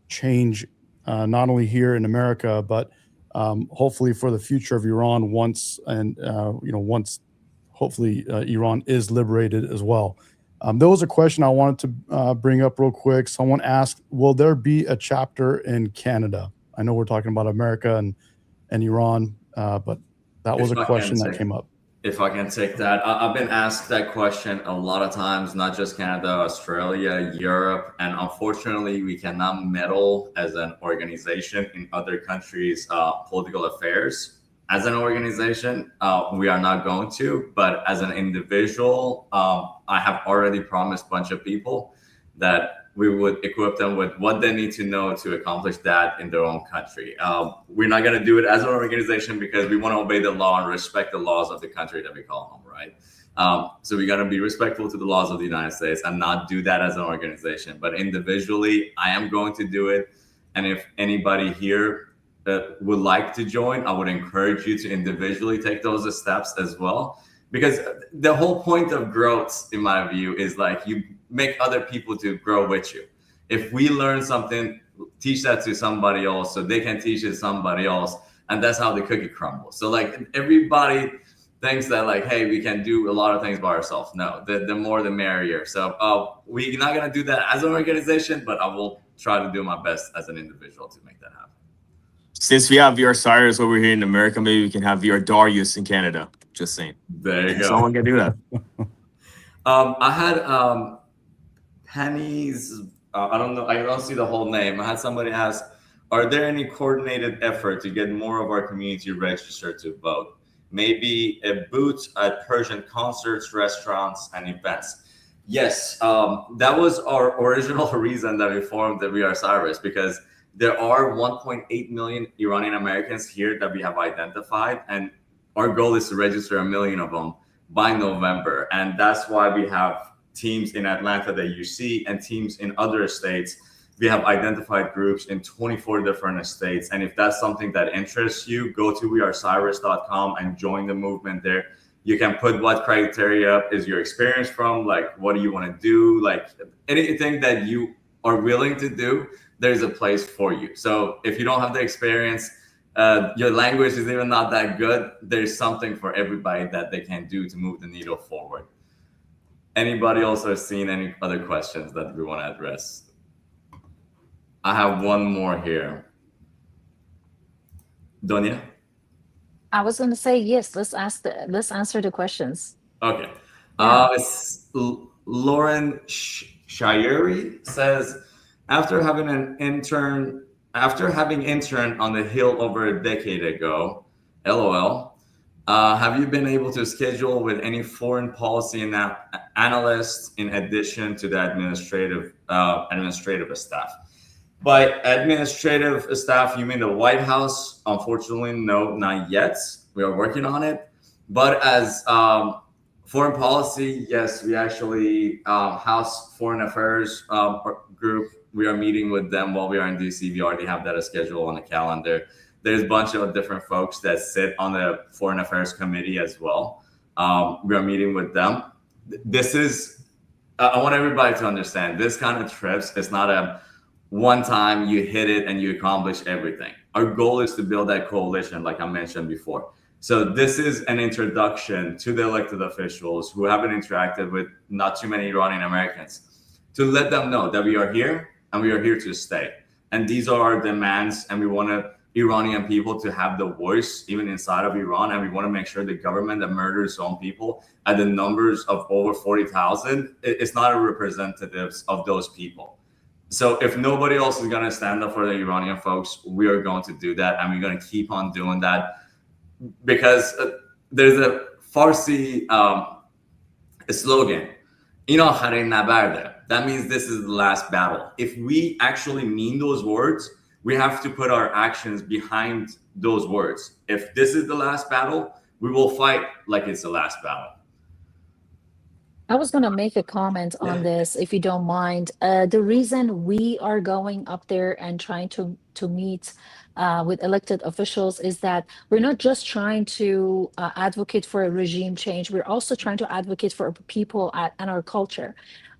change, not only here in America, but hopefully for the future of Iran once hopefully Iran is liberated as well. There was a question I wanted to bring up real quick. Someone asked, will there be a chapter in Canada? I know we're talking about America and Iran, but that was a question that came up. If I can take that, I've been asked that question a lot of times, not just Canada, Australia, Europe, and unfortunately, we cannot meddle as an organization in other countries' political affairs. As an organization, we are not going to, but as an individual, I have already promised a bunch of people that we would equip them with what they need to know to accomplish that in their own country. We're not going to do it as an organization because we want to obey the law and respect the laws of the country that we call home, right? So we got to be respectful to the laws of the United States and not do that as an organization. But individually, I am going to do it. And if anybody here that would like to join, I would encourage you to individually take those steps as well. Because the whole point of growth, in my view, is like you make other people to grow with you. If we learn something, teach that to somebody else so they can teach it to somebody else. And that's how the cookie crumbles. So like everybody thinks that like, hey, we can do a lot of things by ourselves. No, the more the merrier. So we're not going to do that as an organization, but I will try to do my best as an individual to make that happen. Since we have We Are Cyrus over here in America, maybe we can have We Are Darius in Canada. Just saying. There you go. Someone can do that. I had Penny's, I don't know, I don't see the whole name. I had somebody ask, are there any coordinated effort to get more of our community registered to vote? Maybe a booth at Persian concerts, restaurants, and events. Yes, that was our original reason that we formed the We Are Cyrus, because there are 1.8 million Iranian Americans here that we have identified, and our goal is to register 1 million of them by November. And that's why we have teams in Atlanta that you see and teams in other states. We have identified groups in 24 different states. And if that's something that interests you, go to wearecyrus.com and join the movement there. You can put what criteria is your experience from, like what do you want to do, like anything that you are willing to do, there's a place for you. So if you don't have the experience, your language is even not that good, there's something for everybody that they can do to move the needle forward. Anybody also seen any other questions that we want to address? I have one more here. Donia? I was going to say yes. Let's answer the questions. Okay. Yeah. Lauren Shirey says, after having interned on the Hill over a decade ago, LOL, have you been able to schedule with any foreign policy analysts in addition to the administrative staff? By administrative staff, you mean the White House? Unfortunately, no, not yet. We are working on it. But as foreign policy, yes, we actually House Foreign Affairs group. We are meeting with them while we are in DC. We already have that schedule on the calendar. There's a bunch of different folks that sit on the Foreign Affairs Committee as well. We are meeting with them. This is, I want everybody to understand, this kind of trips, it's not a one time you hit it and you accomplish everything. Our goal is to build that coalition, like I mentioned before. So this is an introduction to the elected officials who haven't interacted with not too many Iranian Americans, to let them know that we are here and we are here to stay. And these are our demands, and we want Iranian people to have the voice even inside of Iran, and we want to make sure the government that murders its own people at the numbers of over 40,000 is not a representative of those people. So if nobody else is going to stand up for the Iranian folks, we are going to do that, and we're going to keep on doing that, because there's a Farsi slogan, that means this is the last battle. If we actually mean those words, we have to put our actions behind those words. If this is the last battle, we will fight like it's the last battle. I was going to make a comment on this, if you don't mind. The reason we are going up there and trying to meet with elected officials is that we're not just trying to advocate for a regime change. We're also trying to advocate for people and our culture.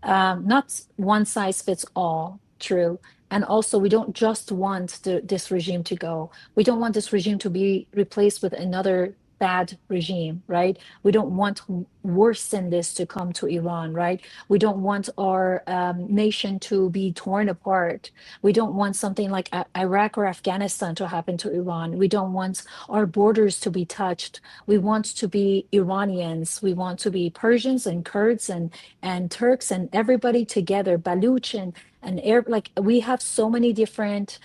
Not one size fits all, true. And also, we don't just want this regime to go. We don't want this regime to be replaced with another bad regime, right? We don't want worse than this to come to Iran, right? We don't want our nation to be torn apart. We don't want something like Iraq or Afghanistan to happen to Iran. We don't want our borders to be touched. We want to be Iranians. We want to be Persians and Kurds and Turks and everybody together, Baluch and Arab. Like, we have so many different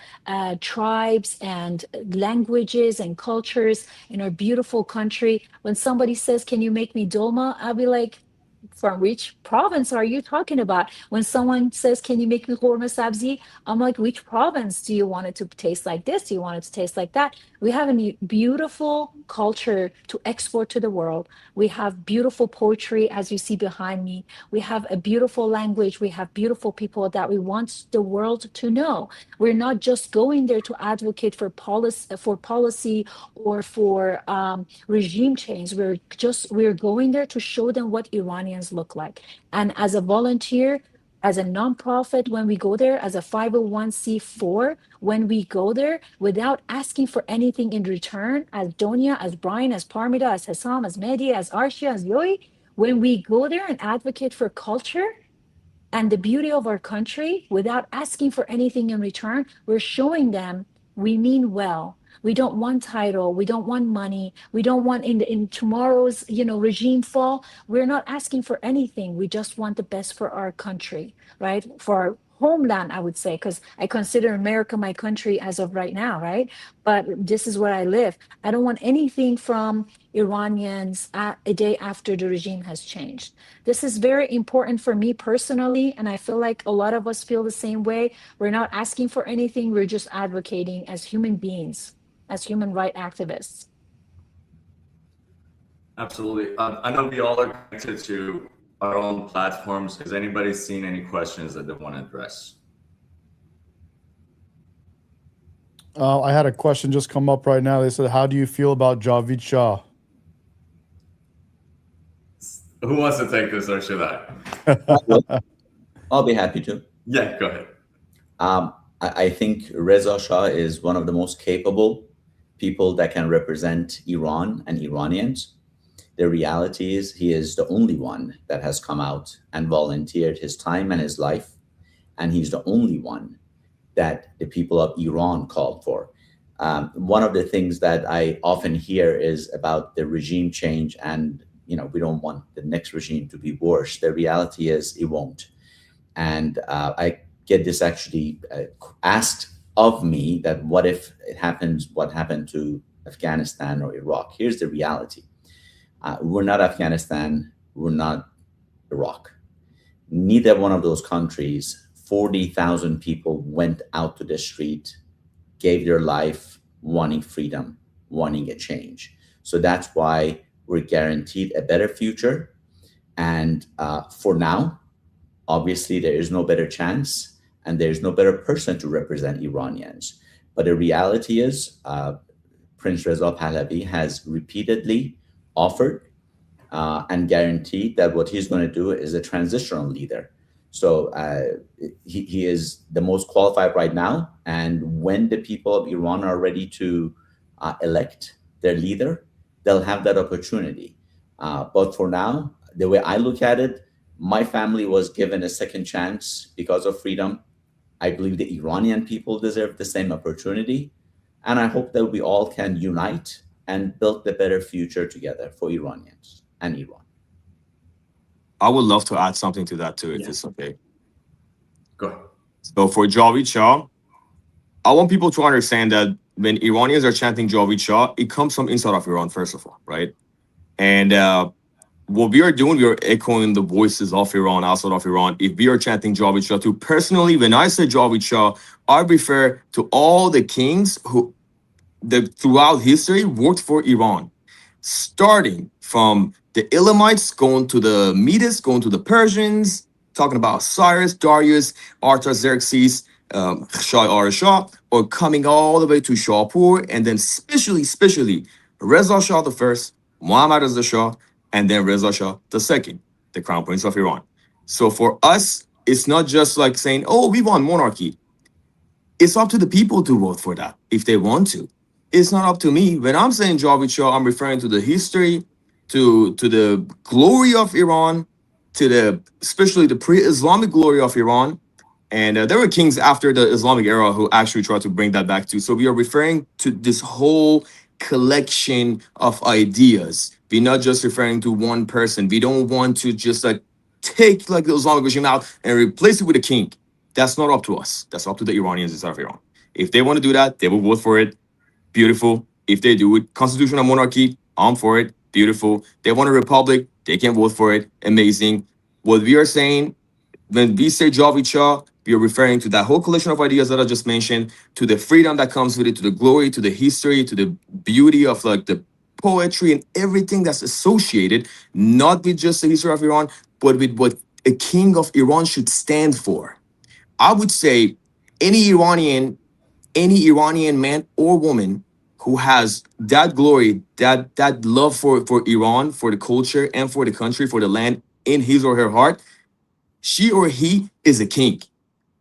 tribes and languages and cultures in our beautiful country. When somebody says, can you make me dolma? I'll be like, from which province are you talking about? When someone says, can you make me korma sabzi? I'm like, which province do you want it to taste like this? Do you want it to taste like that? We have a beautiful culture to export to the world. We have beautiful poetry, as you see behind me. We have a beautiful language. We have beautiful people that we want the world to know. We're not just going there to advocate for policy or for regime change. We're going there to show them what Iranians look like. And as a volunteer, as a nonprofit, when we go there, as a 501c4, when we go there without asking for anything in return, as Donia, as Brian, as Parmida, as Hassam, as Mehdi, as Arshia, as Yoi, when we go there and advocate for culture and the beauty of our country without asking for anything in return, we're showing them we mean well. We don't want title. We don't want money. We don't want in tomorrow's regime fall. We're not asking for anything. We just want the best for our country, right? For our homeland, I would say, because I consider America my country as of right now, right? But this is where I live. I don't want anything from Iranians a day after the regime has changed. This is very important for me personally, and I feel like a lot of us feel the same way. We're not asking for anything. We're just advocating as human beings, as human rights activists. Absolutely. I know we all are connected to our own platforms. Has anybody seen any questions that they want to address? I had a question just come up right now. They said, how do you feel about Javid Shah? Who wants to take this, or should I? I'll be happy to. Yeah, go ahead. I think Reza Shah is one of the most capable people that can represent Iran and Iranians. The reality is he is the only one that has come out and volunteered his time and his life. And he's the only one that the people of Iran called for. One of the things that I often hear is about the regime change, and we don't want the next regime to be worse. The reality is it won't. And I get this actually asked of me, that what if it happens, what happened to Afghanistan or Iraq? Here's the reality. We're not Afghanistan, we're not Iraq. Neither one of those countries, 40,000 people went out to the street, gave their life, wanting freedom, wanting a change. So that's why we're guaranteed a better future. And for now, obviously, there is no better chance, and there's no better person to represent Iranians. But the reality is, Prince Reza Pahlavi has repeatedly offered and guaranteed that what he's going to do is a transitional leader. So he is the most qualified right now. And when the people of Iran are ready to elect their leader, they'll have that opportunity. But for now, the way I look at it, my family was given a second chance because of freedom. I believe the Iranian people deserve the same opportunity. And I hope that we all can unite and build a better future together for Iranians and Iran. I would love to add something to that too, if it's okay. Go ahead. So for Javid Shah, I want people to understand that when Iranians are chanting Javid Shah, it comes from inside of Iran, first of all, right? And what we are doing, we are echoing the voices of Iran, outside of Iran. If we are chanting Javid Shah too, personally, when I say Javid Shah, I refer to all the kings who throughout history worked for Iran, starting from the Elamites, going to the Medes, going to the Persians, talking about Cyrus, Darius, Artaxerxes, Shah Arashah, or coming all the way to Shahpur, and then especially Reza Shah the first, Muhammad Reza Shah, and then Reza Shah the second, the Crown Prince of Iran. So for us, it's not just like saying, oh, we want monarchy. It's up to the people to vote for that if they want to. It's not up to me. When I'm saying Javid Shah, I'm referring to the history, to the glory of Iran, to especially the pre-Islamic glory of Iran. And there were kings after the Islamic era who actually tried to bring that back too. So we are referring to this whole collection of ideas. We're not just referring to one person. We don't want to just like take like the Islamic regime out and replace it with a king. That's not up to us. That's up to the Iranians inside of Iran. If they want to do that, they will vote for it. Beautiful. If they do it, constitutional monarchy, I'm for it. Beautiful. They want a republic, they can vote for it. Amazing. What we are saying, when we say Javid Shah, we are referring to that whole collection of ideas that I just mentioned, to the freedom that comes with it, to the glory, to the history, to the beauty of like the poetry and everything that's associated, not with just the history of Iran, but with what a king of Iran should stand for. I would say any Iranian man or woman who has that glory, that love for Iran, for the culture and for the country, for the land in his or her heart, she or he is a king.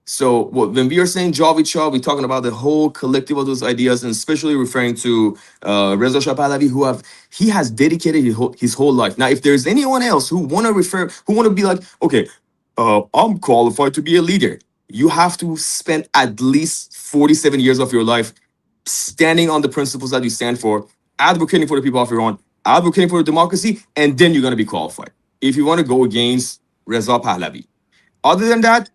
So when we are saying Javid Shah, we're talking about the whole collective of those ideas, and especially referring to Reza Shah Pahlavi, he has dedicated his whole life. Now, if there's anyone else who want to be like, okay, I'm qualified to be a leader, you have to spend at least 47 years of your life standing on the principles that you stand for, advocating for the people of Iran, advocating for democracy, and then you're going to be qualified. If you want to go against Reza Pahlavi. Other than that,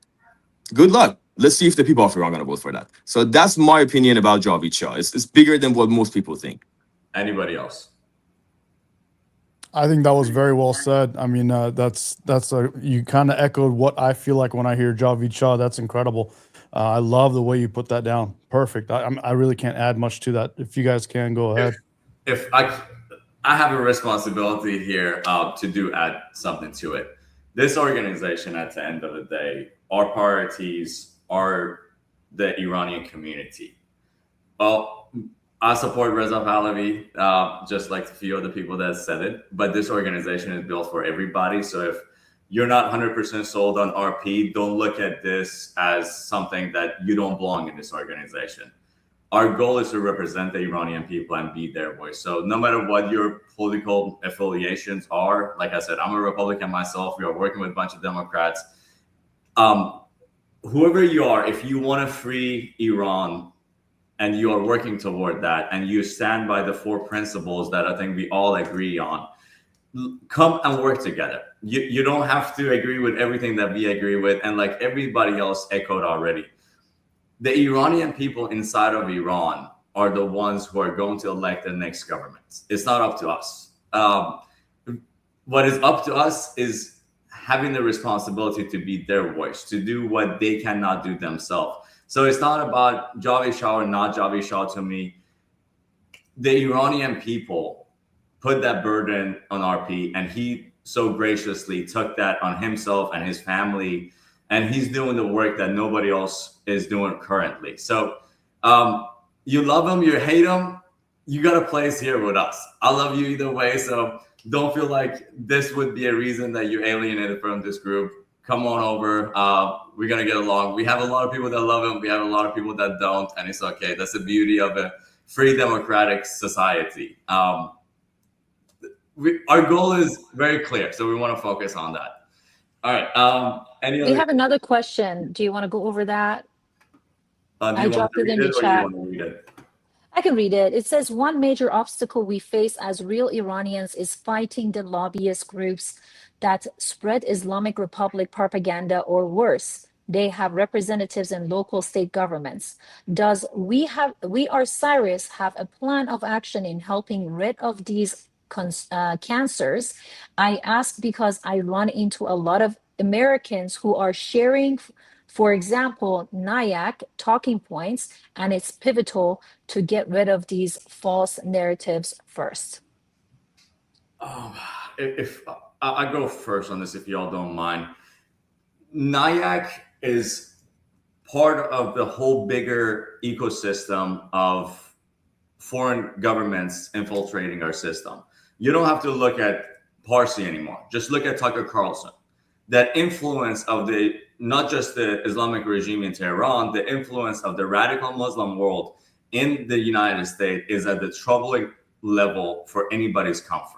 good luck. Let's see if the people of Iran are going to vote for that. So that's my opinion about Javid Shah. It's bigger than what most people think. Anybody else? I think that was very well said. I mean, you kind of echoed what I feel like when I hear Javid Shah. That's incredible. I love the way you put that down. Perfect. I really can't add much to that. If you guys can, go ahead. If I have a responsibility here to add something to it. This organization, at the end of the day, our priorities are the Iranian community. Well, I support Reza Pahlavi, just like a few other people that said it, but this organization is built for everybody. So if you're not 100% sold on RP, don't look at this as something that you don't belong in this organization. Our goal is to represent the Iranian people and be their voice. So no matter what your political affiliations are, like I said, I'm a Republican myself. We are working with a bunch of Democrats. Whoever you are, if you want to free Iran, and you are working toward that, and you stand by the 4 principles that I think we all agree on, come and work together. You don't have to agree with everything that we agree with. And like everybody else echoed already, the Iranian people inside of Iran are the ones who are going to elect the next government. It's not up to us. What is up to us is having the responsibility to be their voice, to do what they cannot do themselves. So it's not about Javi Shah or not Javi Shah to me. The Iranian people put that burden on RP, and he so graciously took that on himself and his family, and he's doing the work that nobody else is doing currently. So you love him, you hate him, you got a place here with us. I love you either way, so don't feel like this would be a reason that you alienated from this group. Come on over. We're going to get along. We have a lot of people that love him. We have a lot of people that don't, and it's okay. That's the beauty of a free democratic society. Our goal is very clear, so we want to focus on that. All right. We have another question. Do you want to go over that? I dropped it in the chat. I can read it. It says, one major obstacle we face as real Iranians is fighting the lobbyist groups that spread Islamic Republic propaganda, or worse, they have representatives in local state governments. Does We Are Cyrus have a plan of action in helping rid of these cancers? I ask because I run into a lot of Americans who are sharing, for example, NIAC talking points, and it's pivotal to get rid of these false narratives first. If I go first on this, if y'all don't mind. NIAC is part of the whole bigger ecosystem of foreign governments infiltrating our system. You don't have to look at Parsi anymore. Just look at Tucker Carlson. That influence of not just the Islamic regime in Tehran, the influence of the radical Muslim world in the United States is at the troubling level for anybody's comfort.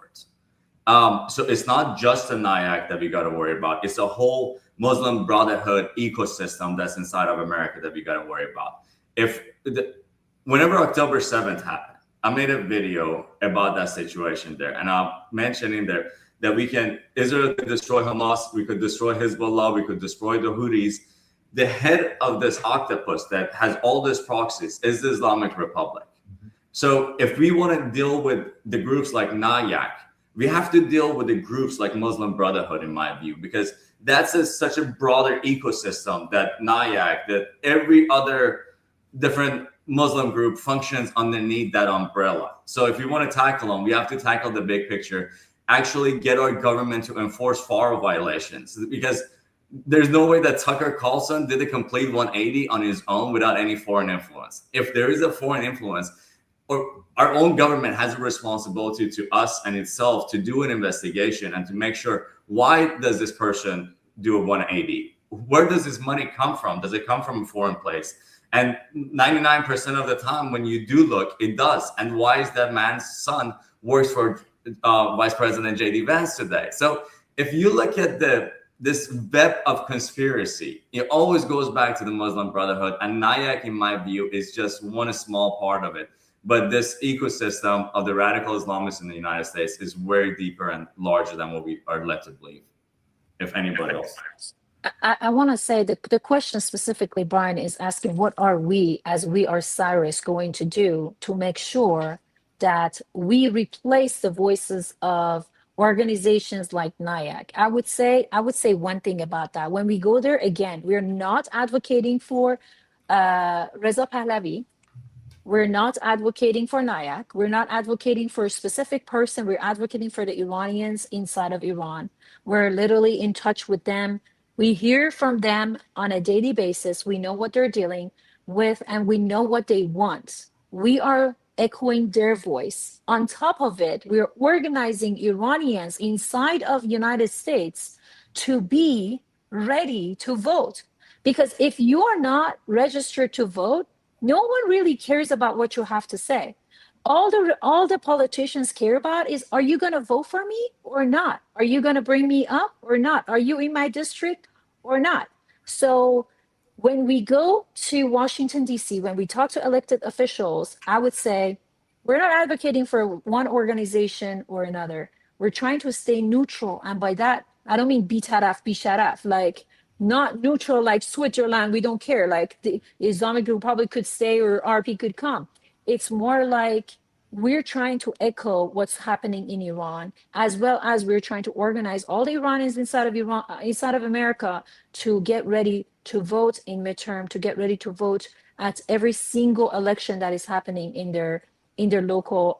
So it's not just the NIAC that we got to worry about. It's a whole Muslim Brotherhood ecosystem that's inside of America that we got to worry about. Whenever October 7th happened, I made a video about that situation there, and I'm mentioning there that Israel could destroy Hamas, we could destroy Hezbollah, we could destroy the Houthis. The head of this octopus that has all these proxies is the Islamic Republic. So if we want to deal with the groups like NIAC, we have to deal with the groups like Muslim Brotherhood, in my view, because that's such a broader ecosystem that NIAC, that every other different Muslim group functions underneath that umbrella. So if we want to tackle them, we have to tackle the big picture, actually get our government to enforce FARA violations, because there's no way that Tucker Carlson did a complete 180 on his own without any foreign influence. If there is a foreign influence, or our own government has a responsibility to us and itself to do an investigation and to make sure, why does this person do a 180? Where does this money come from? Does it come from a foreign place? And 99% of the time when you do look, it does. And why is that man's son works for Vice President J.D. Vance today? So if you look at this web of conspiracy, it always goes back to the Muslim Brotherhood. And NIAC, in my view, is just one small part of it. But this ecosystem of the radical Islamists in the United States is way deeper and larger than what we are led to believe, if anybody else. I want to say that the question specifically, Brian, is asking, what are we, as We Are Cyrus, going to do to make sure that we replace the voices of organizations like NIAC? I would say one thing about that. When we go there, again, we're not advocating for Reza Pahlavi. We're not advocating for NIAC. We're not advocating for a specific person. We're advocating for the Iranians inside of Iran. We're literally in touch with them. We hear from them on a daily basis. We know what they're dealing with, and we know what they want. We are echoing their voice. On top of it, we're organizing Iranians inside of United States to be ready to vote. Because if you are not registered to vote, no one really cares about what you have to say. All the politicians care about is, are you going to vote for me or not? Are you going to bring me up or not? Are you in my district or not? So when we go to Washington, D.C., when we talk to elected officials, I would say we're not advocating for one organization or another. We're trying to stay neutral. And by that, I don't mean bitaraf, bisharaf, like not neutral like Switzerland, we don't care. Like the Islamic Republic could stay or RP could come. It's more like we're trying to echo what's happening in Iran, as well as we're trying to organize all the Iranians inside of Iran, inside of America, to get ready to vote in midterm, to get ready to vote at every single election that is happening in their local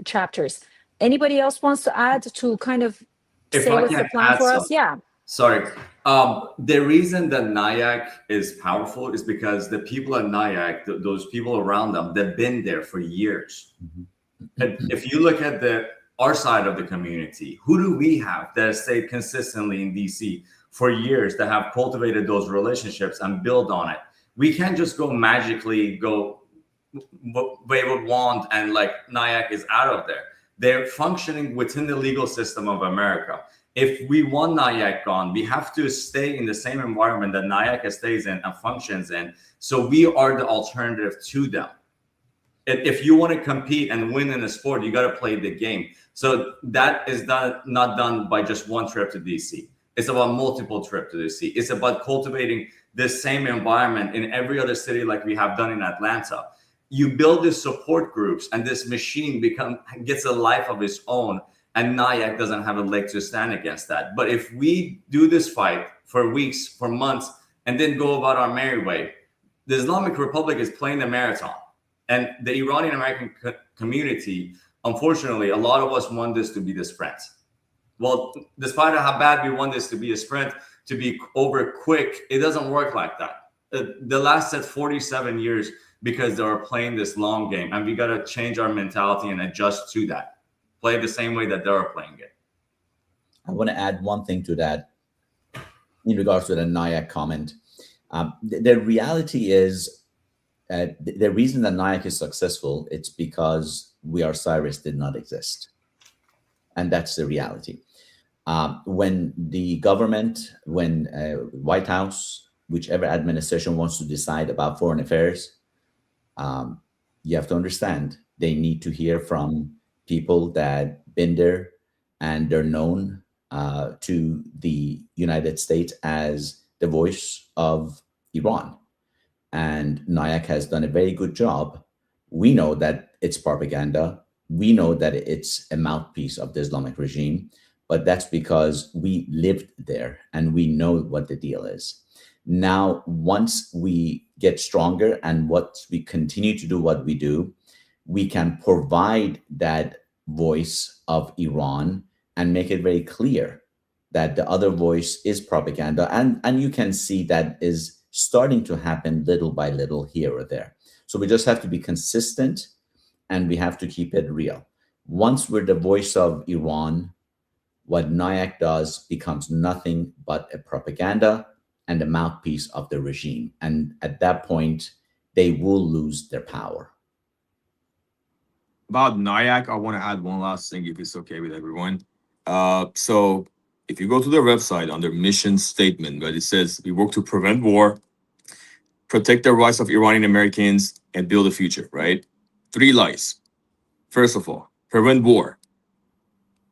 chapters. Anybody else wants to add to kind of If say I what's the can plan add for us? something. Yeah. Sorry. The reason that NIAC is powerful is because the people at NIAC, those people around them, they've been there for years. And if you look at our side of the community, who do we have that have stayed consistently in DC for years, that have cultivated those relationships and build on it? We can't just go magically go wave a wand and like NIAC is out of there. They're functioning within the legal system of America. If we want NIAC gone, we have to stay in the same environment that NIAC stays in and functions in. So we are the alternative to them. If you want to compete and win in a sport, you got to play the game. So that is not done by just one trip to DC. It's about multiple trips to DC. It's about cultivating this same environment in every other city like we have done in Atlanta. You build these support groups and this machine gets a life of its own. And NIAC doesn't have a leg to stand against that. But if we do this fight for weeks, for months, and then go about our merry way, the Islamic Republic is playing the marathon. And the Iranian American community, unfortunately, a lot of us want this to be the sprint. Well, despite how bad we want this to be a sprint, to be over quick, it doesn't work like that. The last 47 years because they are playing this long game. And we got to change our mentality and adjust to that. Play the same way that they're playing it. I want to add one thing to that in regards to the NIAC comment. The reality is the reason that NIAC is successful, it's because We Are Cyrus did not exist. And that's the reality. When the government, when White House, whichever administration wants to decide about foreign affairs, you have to understand they need to hear from people that been there and they're known to the United States as the voice of Iran. And NIAC has done a very good job. We know that it's propaganda. We know that it's a mouthpiece of the Islamic regime, but that's because we lived there and we know what the deal is. Now, once we get stronger and once we continue to do what we do, we can provide that voice of Iran and make it very clear that the other voice is propaganda. And you can see that is starting to happen little by little here or there. So we just have to be consistent and we have to keep it real. Once we're the voice of Iran, what NIAC does becomes nothing but a propaganda and a mouthpiece of the regime. And at that point, they will lose their power. About NIAC, I want to add one last thing, if it's okay with everyone. So if you go to their website under mission statement, right, it says we work to prevent war, protect the rights of Iranian Americans, and build a future, right? 3 lies. First of all, prevent war.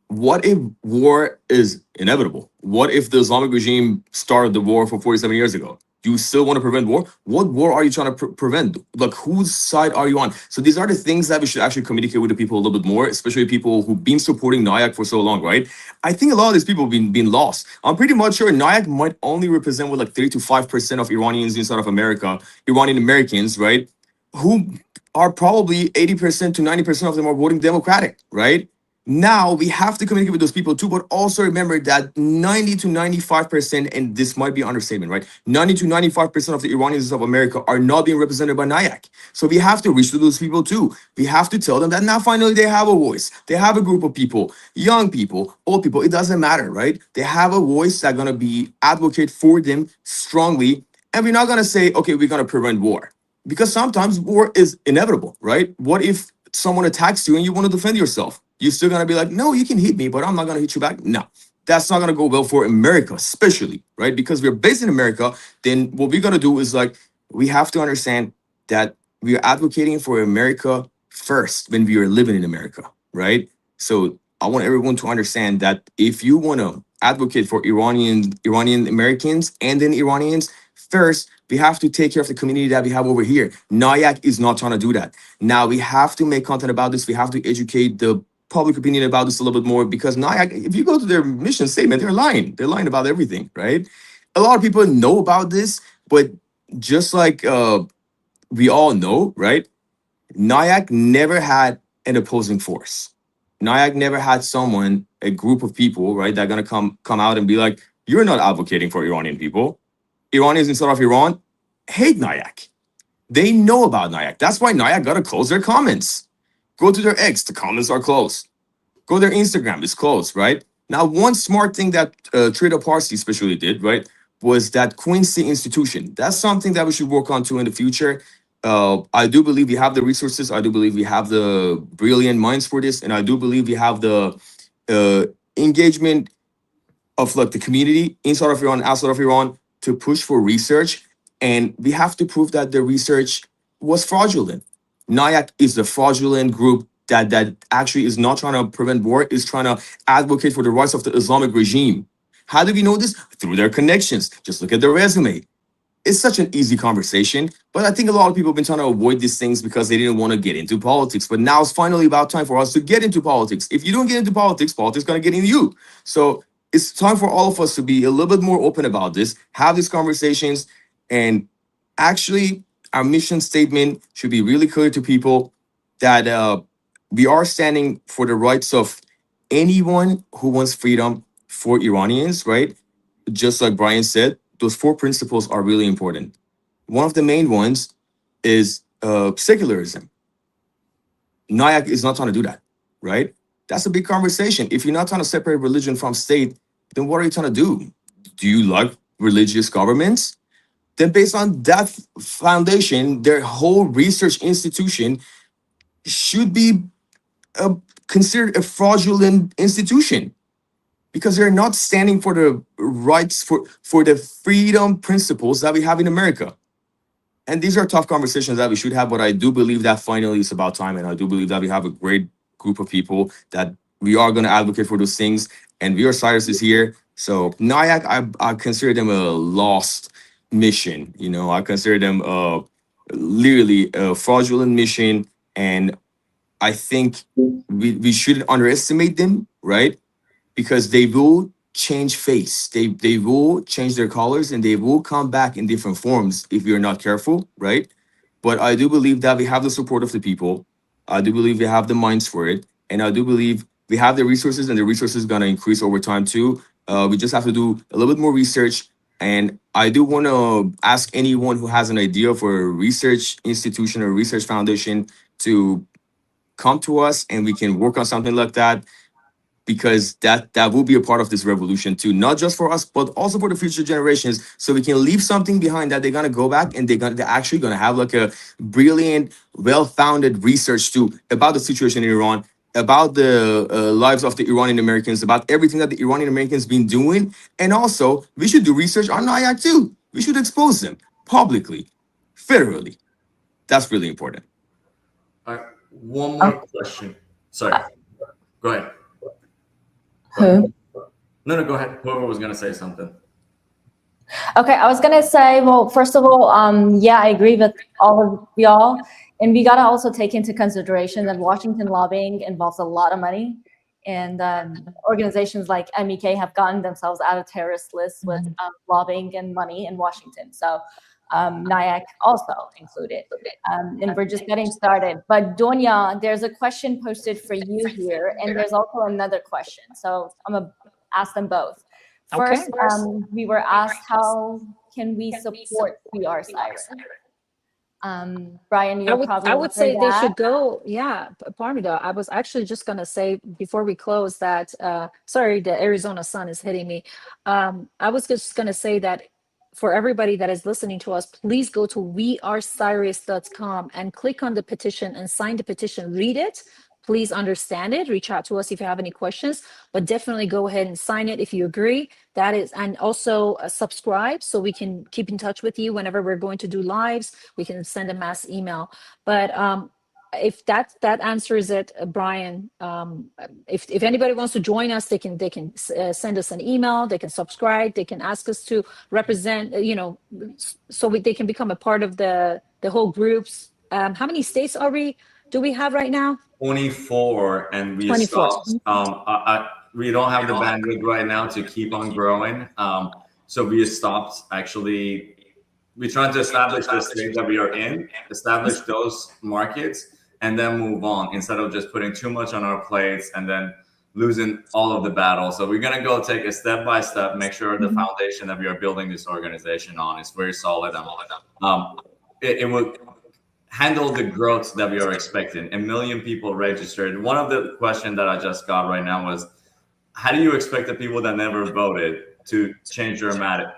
What if war is inevitable? What if the Islamic regime started the war for 47 years ago? Do you still want to prevent war? What war are you trying to prevent? Like, whose side are you on? So these are the things that we should actually communicate with the people a little bit more, especially people who've been supporting NIAC for so long, right? I think a lot of these people have been lost. I'm pretty much sure NIAC might only represent like 3 to 5% of Iranians inside of America, Iranian Americans, right? Who are probably 80% to 90% of them are voting Democratic, right? Now we have to communicate with those people too, but also remember that 90 to 95%, and this might be an understatement, right? 90 to 95% of the Iranians of America are not being represented by NIAC. So we have to reach to those people too. We have to tell them that now finally they have a voice. They have a group of people, young people, old people, it doesn't matter, right? They have a voice that's gonna be advocate for them strongly. And we're not gonna say, okay, we're gonna prevent war. Because sometimes war is inevitable, right? What if someone attacks you and you want to defend yourself? You're still going to be like, no, you can hit me, but I'm not going to hit you back. No, that's not going to go well for America, especially, right? Because we're based in America, then what we're going to do is like, we have to understand that we are advocating for America first when we are living in America, right? So I want everyone to understand that if you want to advocate for Iranian Americans and then Iranians, first, we have to take care of the community that we have over here. NIAC is not trying to do that. Now we have to make content about this. We have to educate the public opinion about this a little bit more, because NIAC, if you go to their mission statement, they're lying. They're lying about everything, right? A lot of people know about this, but just like we all know, right? NIAC never had an opposing force. NIAC never had someone, a group of people, right, that are gonna come out and be like, you're not advocating for Iranian people. Iranians inside of Iran hate NIAC. They know about NIAC. That's why NIAC gotta close their comments. Go to their X, the comments are closed. Go to their Instagram, it's closed, right? Now, one smart thing that Trade Parsi especially did, right, was that Quincy institution. That's something that we should work on too in the future. I do believe we have the resources. I do believe we have the brilliant minds for this. And I do believe we have the engagement of like the community inside of Iran, outside of Iran, to push for research. And we have to prove that the research was fraudulent. NIAC is the fraudulent group that actually is not trying to prevent war, is trying to advocate for the rights of the Islamic regime. How do we know this? Through their connections. Just look at their resume. It's such an easy conversation, but I think a lot of people have been trying to avoid these things because they didn't want to get into politics. But now it's finally about time for us to get into politics. If you don't get into politics, politics is going to get into you. So it's time for all of us to be a little bit more open about this, have these conversations, and actually our mission statement should be really clear to people that we are standing for the rights of anyone who wants freedom for Iranians, right? Just like Brian said, those 4 principles are really important. One of the main ones is secularism. NIAC is not trying to do that, right? That's a big conversation. If you're not trying to separate religion from state, then what are you trying to do? Do you like religious governments? Then based on that foundation, their whole research institution should be considered a fraudulent institution, because they're not standing for the rights, for the freedom principles that we have in America. And these are tough conversations that we should have, but I do believe that finally it's about time. And I do believe that we have a great group of people that we are going to advocate for those things. And We Are Cyrus is here. So NIAC, I consider them a lost mission. You know, I consider them literally a fraudulent mission. And I think we shouldn't underestimate them, right? Because they will change face. They will change their colors, and they will come back in different forms if you're not careful, right? But I do believe that we have the support of the people. I do believe we have the minds for it. And I do believe we have the resources, and the resources are going to increase over time too. We just have to do a little bit more research. And I do want to ask anyone who has an idea for a research institution or research foundation to come to us, and we can work on something like that. Because that will be a part of this revolution too, not just for us, but also for the future generations. So we can leave something behind that they're gonna go back and they're actually gonna have like a brilliant, well-founded research too about the situation in Iran, about the lives of the Iranian Americans, about everything that the Iranian Americans been doing. And also, we should do research on NIAC too. We should expose them publicly, federally. That's really important. All right, one more question. Sorry, go ahead. Who? No, go ahead. Whoever was going to say something. Okay, I was gonna say, well, first of all, yeah, I agree with all of y'all, and we gotta also take into consideration that Washington lobbying involves a lot of money, and organizations like MEK have gotten themselves out of terrorist lists with lobbying and money in Washington. So NIAC also included, and we're just getting started. But Donya, there's a question posted for you here, and there's also another question. So I'm gonna ask them both. First, we were asked, how can we support We Are Cyrus? Brian, I would say they should go. Yeah, Parmida, I was actually just going to say before we close that, sorry, the Arizona sun is hitting me. I was just going to say that for everybody that is listening to us, please go to wearecyrus.com and click on the petition and sign the petition. Read it. please understand it. Reach out to us if you have any questions, but definitely go ahead and sign it if you agree. That is, and also subscribe so we can keep in touch with you whenever we're going to do lives. We can send a mass email. But if that answers it, Brian, if anybody wants to join us, they can send us an email, they can subscribe, they can ask us to represent, so they can become a part of the whole groups. How many states do we have right now? 24, and we 24. stopped. We don't have the bandwidth right now to keep on growing. So we stopped actually. We're trying to establish the state that we are in, establish those markets, and then move on instead of just putting too much on our plates and then losing all of the battle. So we're going to go take a step by step, make sure the foundation that we are building this organization on is very solid. And it will handle the growth that we are expecting. 1 million people registered. One of the questions that I just got right now was, how do you expect the people that never voted to change radically?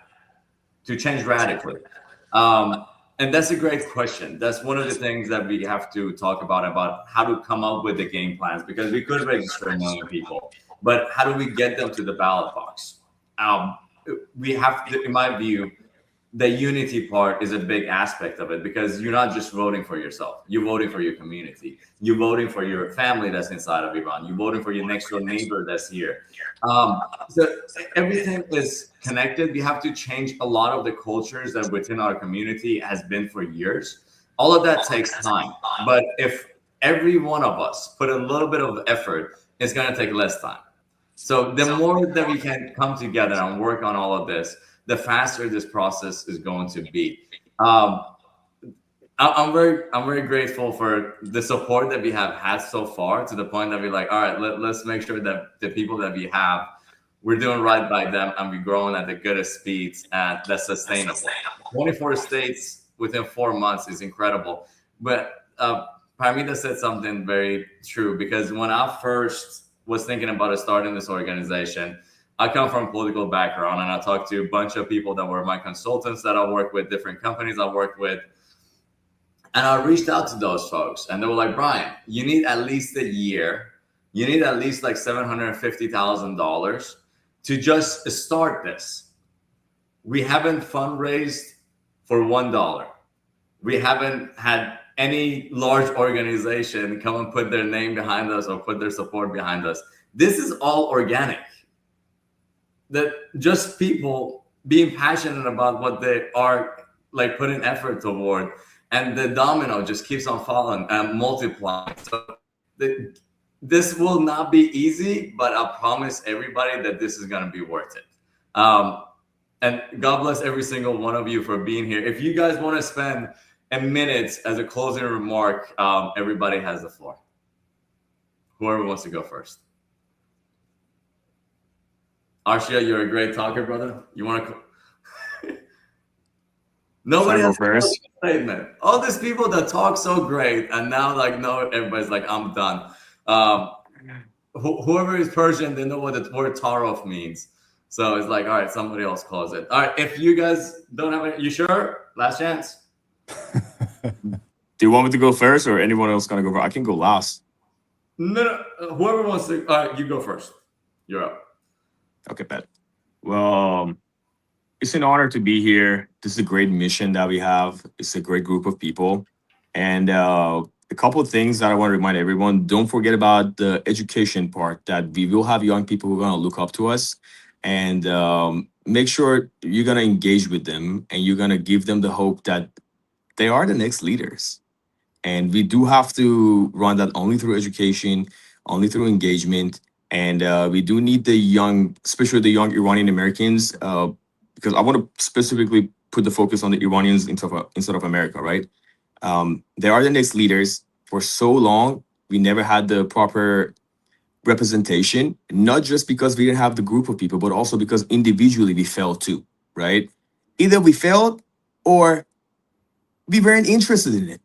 And that's a great question. That's one of the things that we have to talk about how to come up with the game plans, because we could register 1 million people, but how do we get them to the ballot box? We have to, in my view, the unity part is a big aspect of it, because you're not just voting for yourself. You're voting for your community. You're voting for your family that's inside of Iran. You're voting for your next door neighbor that's here. So everything is connected. We have to change a lot of the cultures that within our community has been for years. All of that takes time. But if every one of us put a little bit of effort, it's going to take less time. So the more that we can come together and work on all of this, the faster this process is going to be. I'm very grateful for the support that we have had so far, to the point that we're like, all right, let's make sure that the people that we have, we're doing right by them, and we're growing at the goodest speeds and that's sustainable. 24 states within 4 months is incredible. But Parmita said something very true, because when I first was thinking about starting this organization, I come from a political background, and I talked to a bunch of people that were my consultants that I work with, different companies I worked with. And I reached out to those folks, and they were like, Brian, you need at least a year. You need at least like $750,000 to just start this. We haven't fundraised for $1. We haven't had any large organization come and put their name behind us or put their support behind us. This is all organic. That just people being passionate about what they are, like, putting effort toward, and the domino just keeps on falling and multiplying. So this will not be easy, but I promise everybody that this is going to be worth it. And God bless every single one of you for being here. If you guys want to spend a minute as a closing remark, everybody has the floor. Whoever wants to go first. Arshia, you're a great talker, brother. You want to? Nobody has first statement. All these people that talk so great, and now no, everybody's like, I'm done. Whoever is Persian, they know what the word tarof means. So it's like, all right, somebody else calls it. All right, if you guys don't have it, you sure? Last chance. Do you want me to go first, or anyone else gonna go first? I can go last. No, whoever wants to. All right, you go first. You're up. Okay, bet. Well, it's an honor to be here. This is a great mission that we have. It's a great group of people. And a couple of things that I want to remind everyone: don't forget about the education part, that we will have young people who are going to look up to us. And make sure you're going to engage with them, and you're going to give them the hope that they are the next leaders. And we do have to run that only through education, only through engagement. And we do need the young, especially the young Iranian Americans, because I want to specifically put the focus on the Iranians instead of America, right? They are the next leaders. For so long, we never had the proper representation, not just because we didn't have the group of people, but also because individually we failed too, right? Either we failed or we weren't interested in it.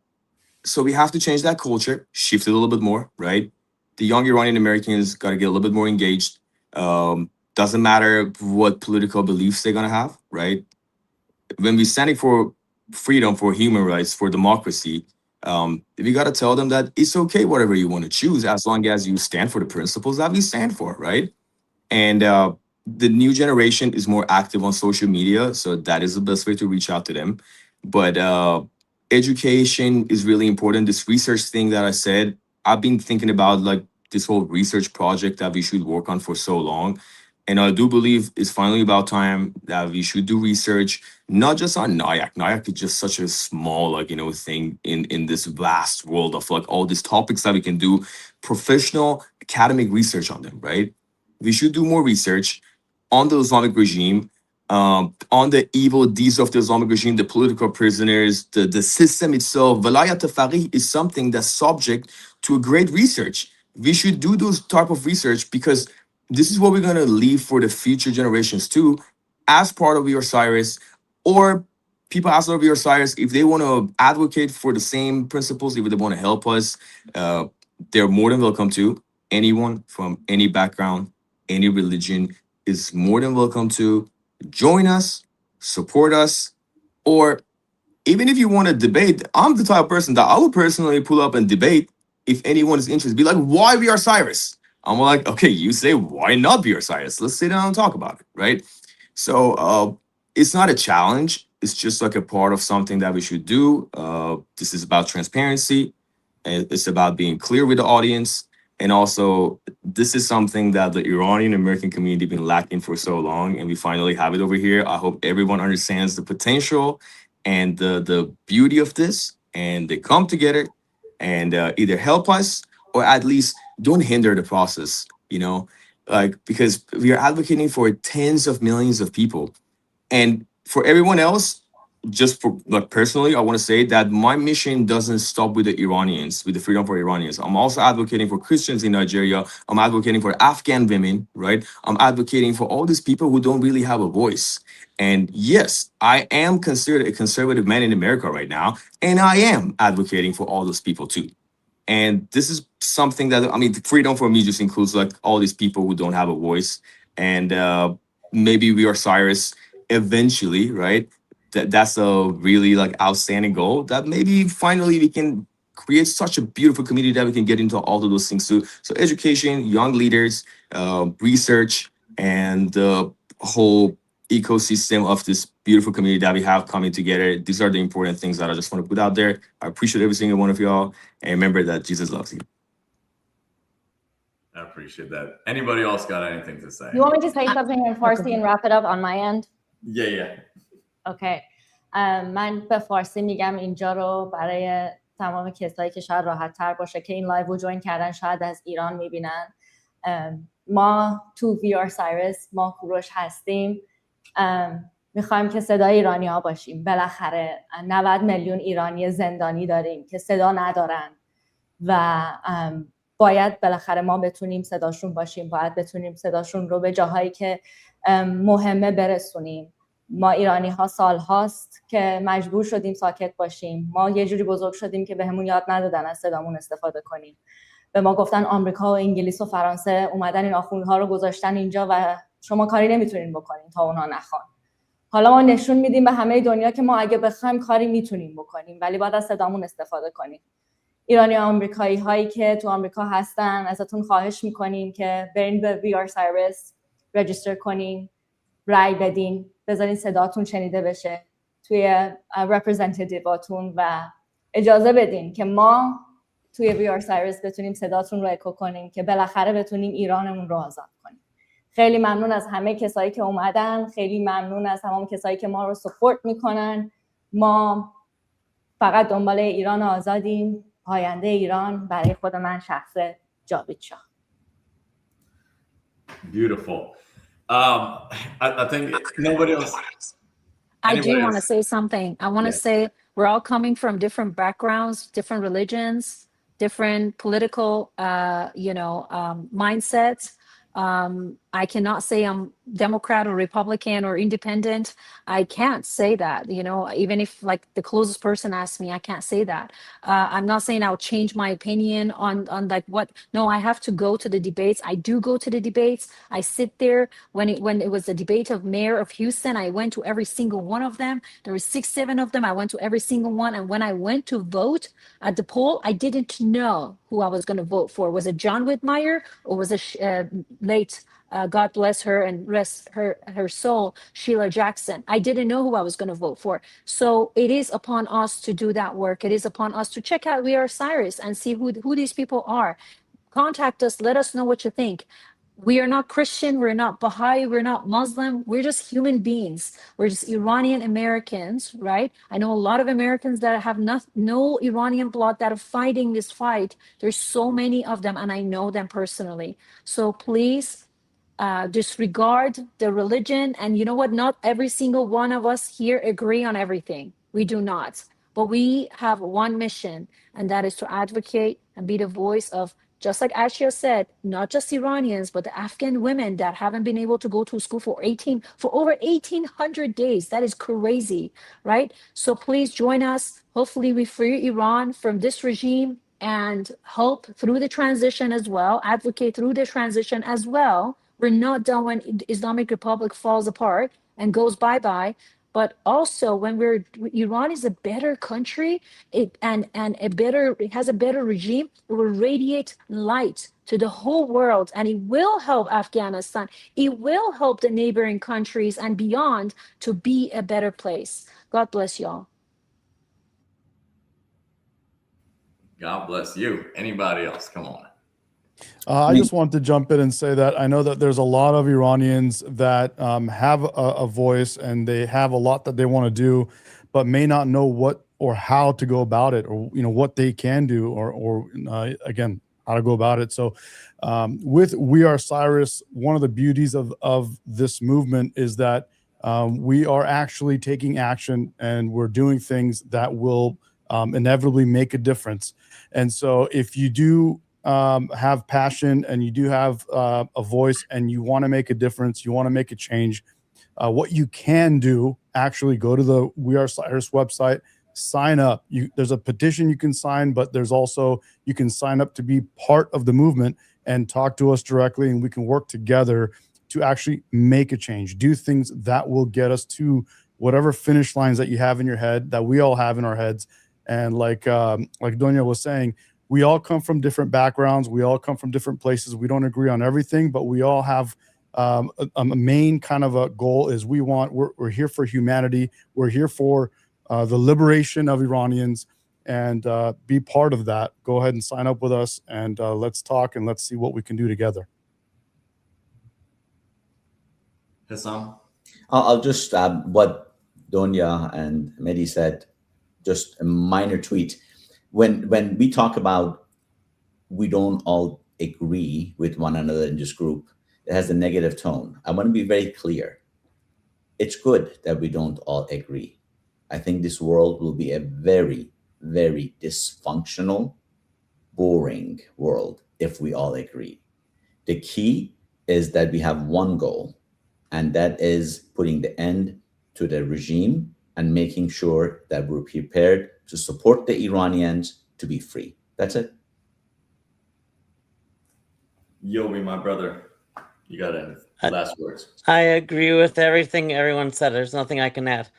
So we have to change that culture, shift it a little bit more, right? The young Iranian Americans got to get a little bit more engaged. Doesn't matter what political beliefs they're going to have, right? When we're standing for freedom, for human rights, for democracy, We got to tell them that it's okay, whatever you want to choose, as long as you stand for the principles that we stand for, right? And the new generation is more active on social media, so that is the best way to reach out to them. But education is really important. This research thing that I said, I've been thinking about like this whole research project that we should work on for so long. And I do believe it's finally about time that we should do research, not just on NIAC. NIAC is just such a small, like, thing in this vast world of like all these topics that we can do professional academic research on them, right? We should do more research on the Islamic regime, on the evil deeds of the Islamic regime, the political prisoners, the system itself. Velayat al-Faqih is something that's subject to a great research. We should do those type of research because this is what we're going to leave for the future generations too, as part of We Are Cyrus, or people outside of We Are Cyrus, if they want to advocate for the same principles, if they want to help us, they're more than welcome to. Anyone from any background, any religion is more than welcome to join us, support us, or even if you want to debate, I'm the type of person that I would personally pull up and debate if anyone is interested. Be like, why We Are Cyrus? I'm like, okay, you say, why not We Are Cyrus? Let's sit down and talk about it, right? So it's not a challenge. It's just like a part of something that we should do. This is about transparency. And it's about being clear with the audience. And also, this is something that the Iranian American community been lacking for so long, and we finally have it over here. I hope everyone understands the potential and the beauty of this, and they come together and either help us or at least don't hinder the process, like, because we are advocating for tens of millions of people. And for everyone else, just for like personally, I want to say that my mission doesn't stop with the Iranians, with the freedom for Iranians. I'm also advocating for Christians in Nigeria. I'm advocating for Afghan women, right? I'm advocating for all these people who don't really have a voice. And yes, I am considered a conservative man in America right now, and I am advocating for all those people too. And this is something that, I mean, freedom for me just includes like all these people who don't have a voice. And maybe We Are Cyrus eventually, right? That's a really like outstanding goal that maybe finally we can create such a beautiful community that we can get into all of those things too. So education, young leaders, research, and the whole ecosystem of this beautiful community that we have coming together. These are the important things that I just want to put out there. I appreciate every single one of y'all. And remember that Jesus loves you. I appreciate that. Anybody else got anything to say? You want me to say something in Farsi and wrap it up on my end? Yeah. اوکی من به فارسی میگم اینجا رو برای تمام کسایی که شاید راحت تر باشه که این لایو رو جوین کردن، شاید از ایران میبینن. ما تو We Are Cyrus، ما کوروش هستیم، میخوایم که صدای ایرانی ها باشیم. بالاخره 90 میلیون ایرانی زندانی داریم که صدا ندارن و باید بالاخره ما بتونیم صداشون باشیم، باید بتونیم صداشون رو به جاهایی که مهمه برسونیم. ما ایرانی ها سال هاست که مجبور شدیم ساکت باشیم. ما یه جوری بزرگ شدیم که بهمون یاد ندادن از صدامون استفاده کنیم. به ما گفتن آمریکا و انگلیس و فرانسه اومدن این آخوندها رو گذاشتن اینجا و شما کاری نمیتونین بکنین تا اونها نخوان. حالا ما نشون میدیم به همه دنیا که ما اگه بخوایم کاری میتونیم بکنیم، ولی باید از صدامون استفاده کنیم. ایرانی آمریکایی هایی که تو آمریکا هستن، ازتون خواهش میکنیم که برین به We Are Cyrus رجیستر کنین، رای بدین، بذارین صداتون شنیده بشه توی رپرزنتیتیواتون و اجازه بدین که ما توی We Are Cyrus بتونیم صداتون رو اکو کنیم که بالاخره بتونیم ایرانمون رو آزاد کنیم. خیلی ممنون از همه کسایی که اومدن، خیلی ممنون از تمام کسایی که ما رو سپورت میکنن. ما فقط دنبال ایران آزادیم، پاینده ایران. برای خود من شخص جاوید شاه. Beautiful. I think nobody else. I do want to say something. I want to say we're all coming from different backgrounds, different religions, different political, mindsets. I cannot say I'm Democrat or Republican or independent. I can't say that, even if like the closest person asks me, I can't say that. I'm not saying I'll change my opinion on like what. No, I have to go to the debates. I do go to the debates. I sit there when it was the debate of mayor of Houston. I went to every single one of them. There were 6, 7 of them. I went to every single one. And when I went to vote at the poll, I didn't know who I was going to vote for. Was it John Whitmire or was it late? God bless her and rest her soul, Sheila Jackson. I didn't know who I was going to vote for. So it is upon us to do that work. It is upon us to check out We Are Cyrus and see who these people are. Contact us. Let us know what you think. We are not Christian. We're not Baha'i. We're not Muslim. We're just human beings. We're just Iranian Americans, right? I know a lot of Americans that have no Iranian blood that are fighting this fight. There's so many of them, and I know them personally. So please, disregard the religion. And you know what? Not every single one of us here agree on everything. We do not. But we have one mission, and that is to advocate and be the voice of, just like Ashia said, not just Iranians, but the Afghan women that haven't been able to go to school for over 1,800 days. That is crazy, right? So please join us. Hopefully we free Iran from this regime and help through the transition as well, advocate through the transition as well. We're not done when Islamic Republic falls apart and goes bye-bye. But also when Iran is a better country, it has a better regime, it will radiate light to the whole world, and it will help Afghanistan. It will help the neighboring countries and beyond to be a better place. God bless y'all. God bless you. Anybody else? Come on. I just want to jump in and say that I know that there's a lot of Iranians that have a voice and they have a lot that they want to do, but may not know what or how to go about it, or what they can do, or again, how to go about it. So with We Are Cyrus, one of the beauties of this movement is that we are actually taking action and we're doing things that will inevitably make a difference. And so if you do have passion and you do have a voice and you want to make a difference, you want to make a change, what you can do, actually go to the We Are Cyrus website, sign up. There's a petition you can sign, but there's also, you can sign up to be part of the movement and talk to us directly, and we can work together to actually make a change, do things that will get us to whatever finish lines that you have in your head, that we all have in our heads. And like Donya was saying, we all come from different backgrounds. We all come from different places. We don't agree on everything, but we all have a main kind of a goal is we're here for humanity. We're here for the liberation of Iranians, and be part of that. Go ahead and sign up with us, and let's talk and let's see what we can do together. Hassam? I'll just what Donya and Mehdi said, just a minor tweet. When we talk about we don't all agree with one another in this group, it has a negative tone. I want to be very clear. It's good that we don't all agree. I think this world will be a very, very dysfunctional, boring world if we all agree. The key is that we have one goal, and that is putting the end to the regime and making sure that we're prepared to support the Iranians to be free. That's it. Yobi, my brother, you got any last words? I agree with everything everyone said. There's nothing I can add.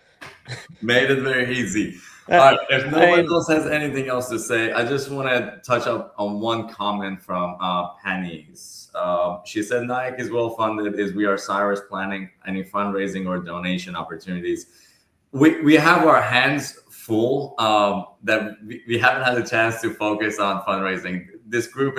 Made it very easy. All right, if no one else has anything else to say, I just want to touch up on one comment from Penny's. She said, Nike is well funded. Is We Are Cyrus planning any fundraising or donation opportunities? We have our hands full, that we haven't had a chance to focus on fundraising. This group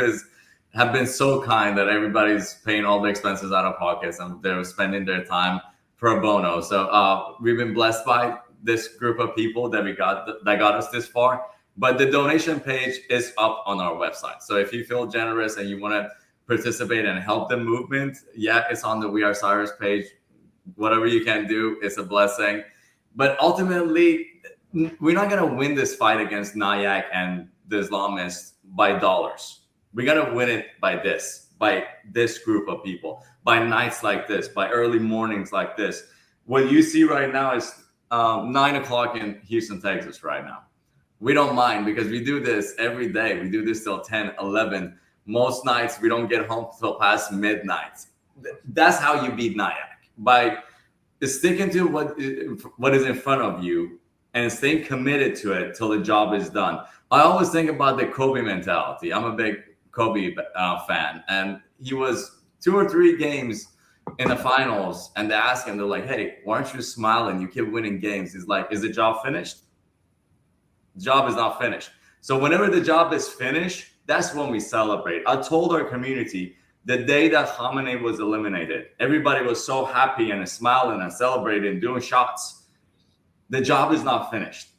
have been so kind that everybody's paying all the expenses out of pockets, and they're spending their time pro bono. So we've been blessed by this group of people that got us this far. But the donation page is up on our website. So if you feel generous and you want to participate and help the movement, it's on the We Are Cyrus page. Whatever you can do, it's a blessing. But ultimately, we're not going to win this fight against Nayak and the Islamists by dollars. We're going to win it by this. by this group of people, by nights like this, by early mornings like this. What you see right now is 9 o'clock in Houston, Texas right now. We don't mind because we do this every day. We do this till 10, 11. Most nights we don't get home till past midnight. That's how you beat Nyack, by sticking to what is in front of you and staying committed to it till the job is done. I always think about the Kobe mentality. I'm a big Kobe fan, and he was 2 or 3 games in the finals, and they asked him, they're like, hey, why aren't you smiling? You keep winning games. He's like, is the job finished? The job is not finished. So whenever the job is finished, that's when we celebrate. I told our community the day that Khamenei was eliminated, everybody was so happy and smiling and celebrating and doing shots. The job is not finished.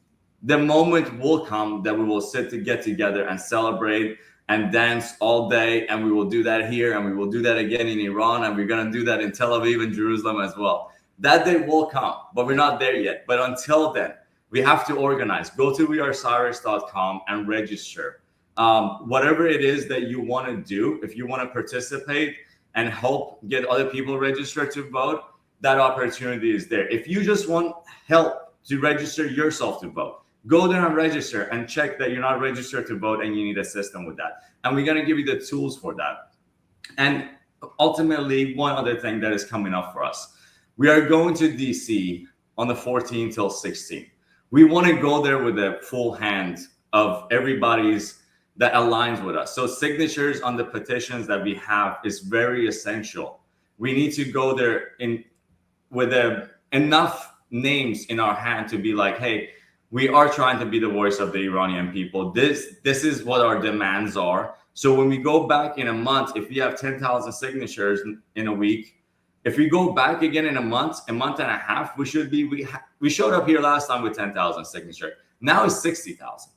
The moment will come that we will get together and celebrate and dance all day, and we will do that here, and we will do that again in Iran, and we're going to do that in Tel Aviv and Jerusalem as well. That day will come, but we're not there yet. But until then, we have to organize. Go to wearecyrus.com and register. Whatever it is that you want to do, if you want to participate and help get other people registered to vote, that opportunity is there. If you just want help to register yourself to vote, go there and register and check that you're not registered to vote and you need a system with that. And we're going to give you the tools for that. And ultimately, one other thing that is coming up for us, we are going to DC on the 14th till 16th. We want to go there with a full hand of everybody's that aligns with us. So signatures on the petitions that we have is very essential. We need to go there with enough names in our hand to be like, hey, we are trying to be the voice of the Iranian people. This is what our demands are. So when we go back in a month, if we have 10,000 signatures in a week, if we go back again in a month and a half, we showed up here last time with 10,000 signatures. Now it's 60,000.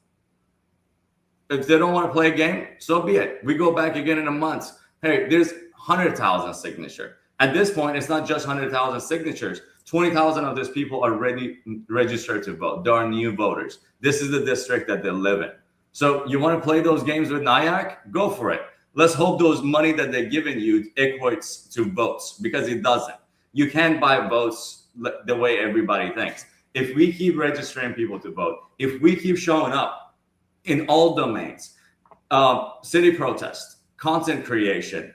If they don't want to play a game, so be it. We go back again in a month. Hey, there's 100,000 signatures. At this point, it's not just 100,000 signatures. 20,000 of those people are already registered to vote. They are new voters. This is the district that they live in. So you want to play those games with Nyack? Go for it. Let's hope those money that they're giving you equates to votes, because it doesn't. You can't buy votes the way everybody thinks. If we keep registering people to vote, if we keep showing up in all domains, city protests, content creation,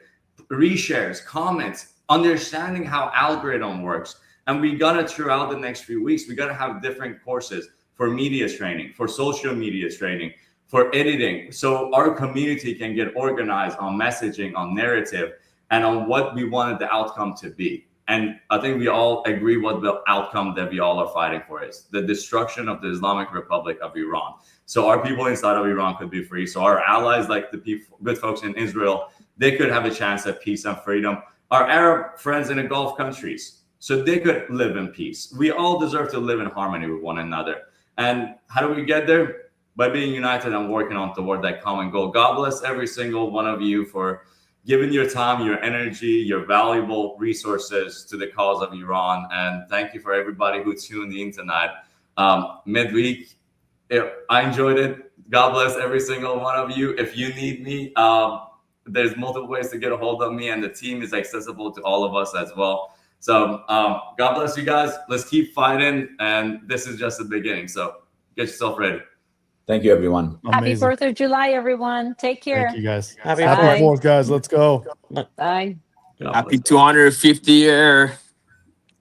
reshares, comments, understanding how algorithm works. And we gotta, throughout the next few weeks, we gotta have different courses for media training, for social media training, for editing, so our community can get organized on messaging, on narrative, and on what we wanted the outcome to be. And I think we all agree what the outcome that we all are fighting for is: the destruction of the Islamic Republic of Iran. So our people inside of Iran could be free. So our allies, like the people, good folks in Israel, they could have a chance at peace and freedom. Our Arab friends in the Gulf countries, so they could live in peace. We all deserve to live in harmony with one another. And how do we get there? By being united and working on toward that common goal. God bless every single one of you for giving your time, your energy, your valuable resources to the cause of Iran. And thank you for everybody who tuned in tonight. Midweek, I enjoyed it. God bless every single one of you. If you need me, there's multiple ways to get a hold of me, and the team is accessible to all of us as well. So God bless you guys. Let's keep fighting. And this is just the beginning. So get yourself ready. Thank you, everyone. Happy 4th of July, everyone. Take care. Thank you, guys. Happy Happy 4th, guys. Let's go. Bye. God Happy bless. 250 year.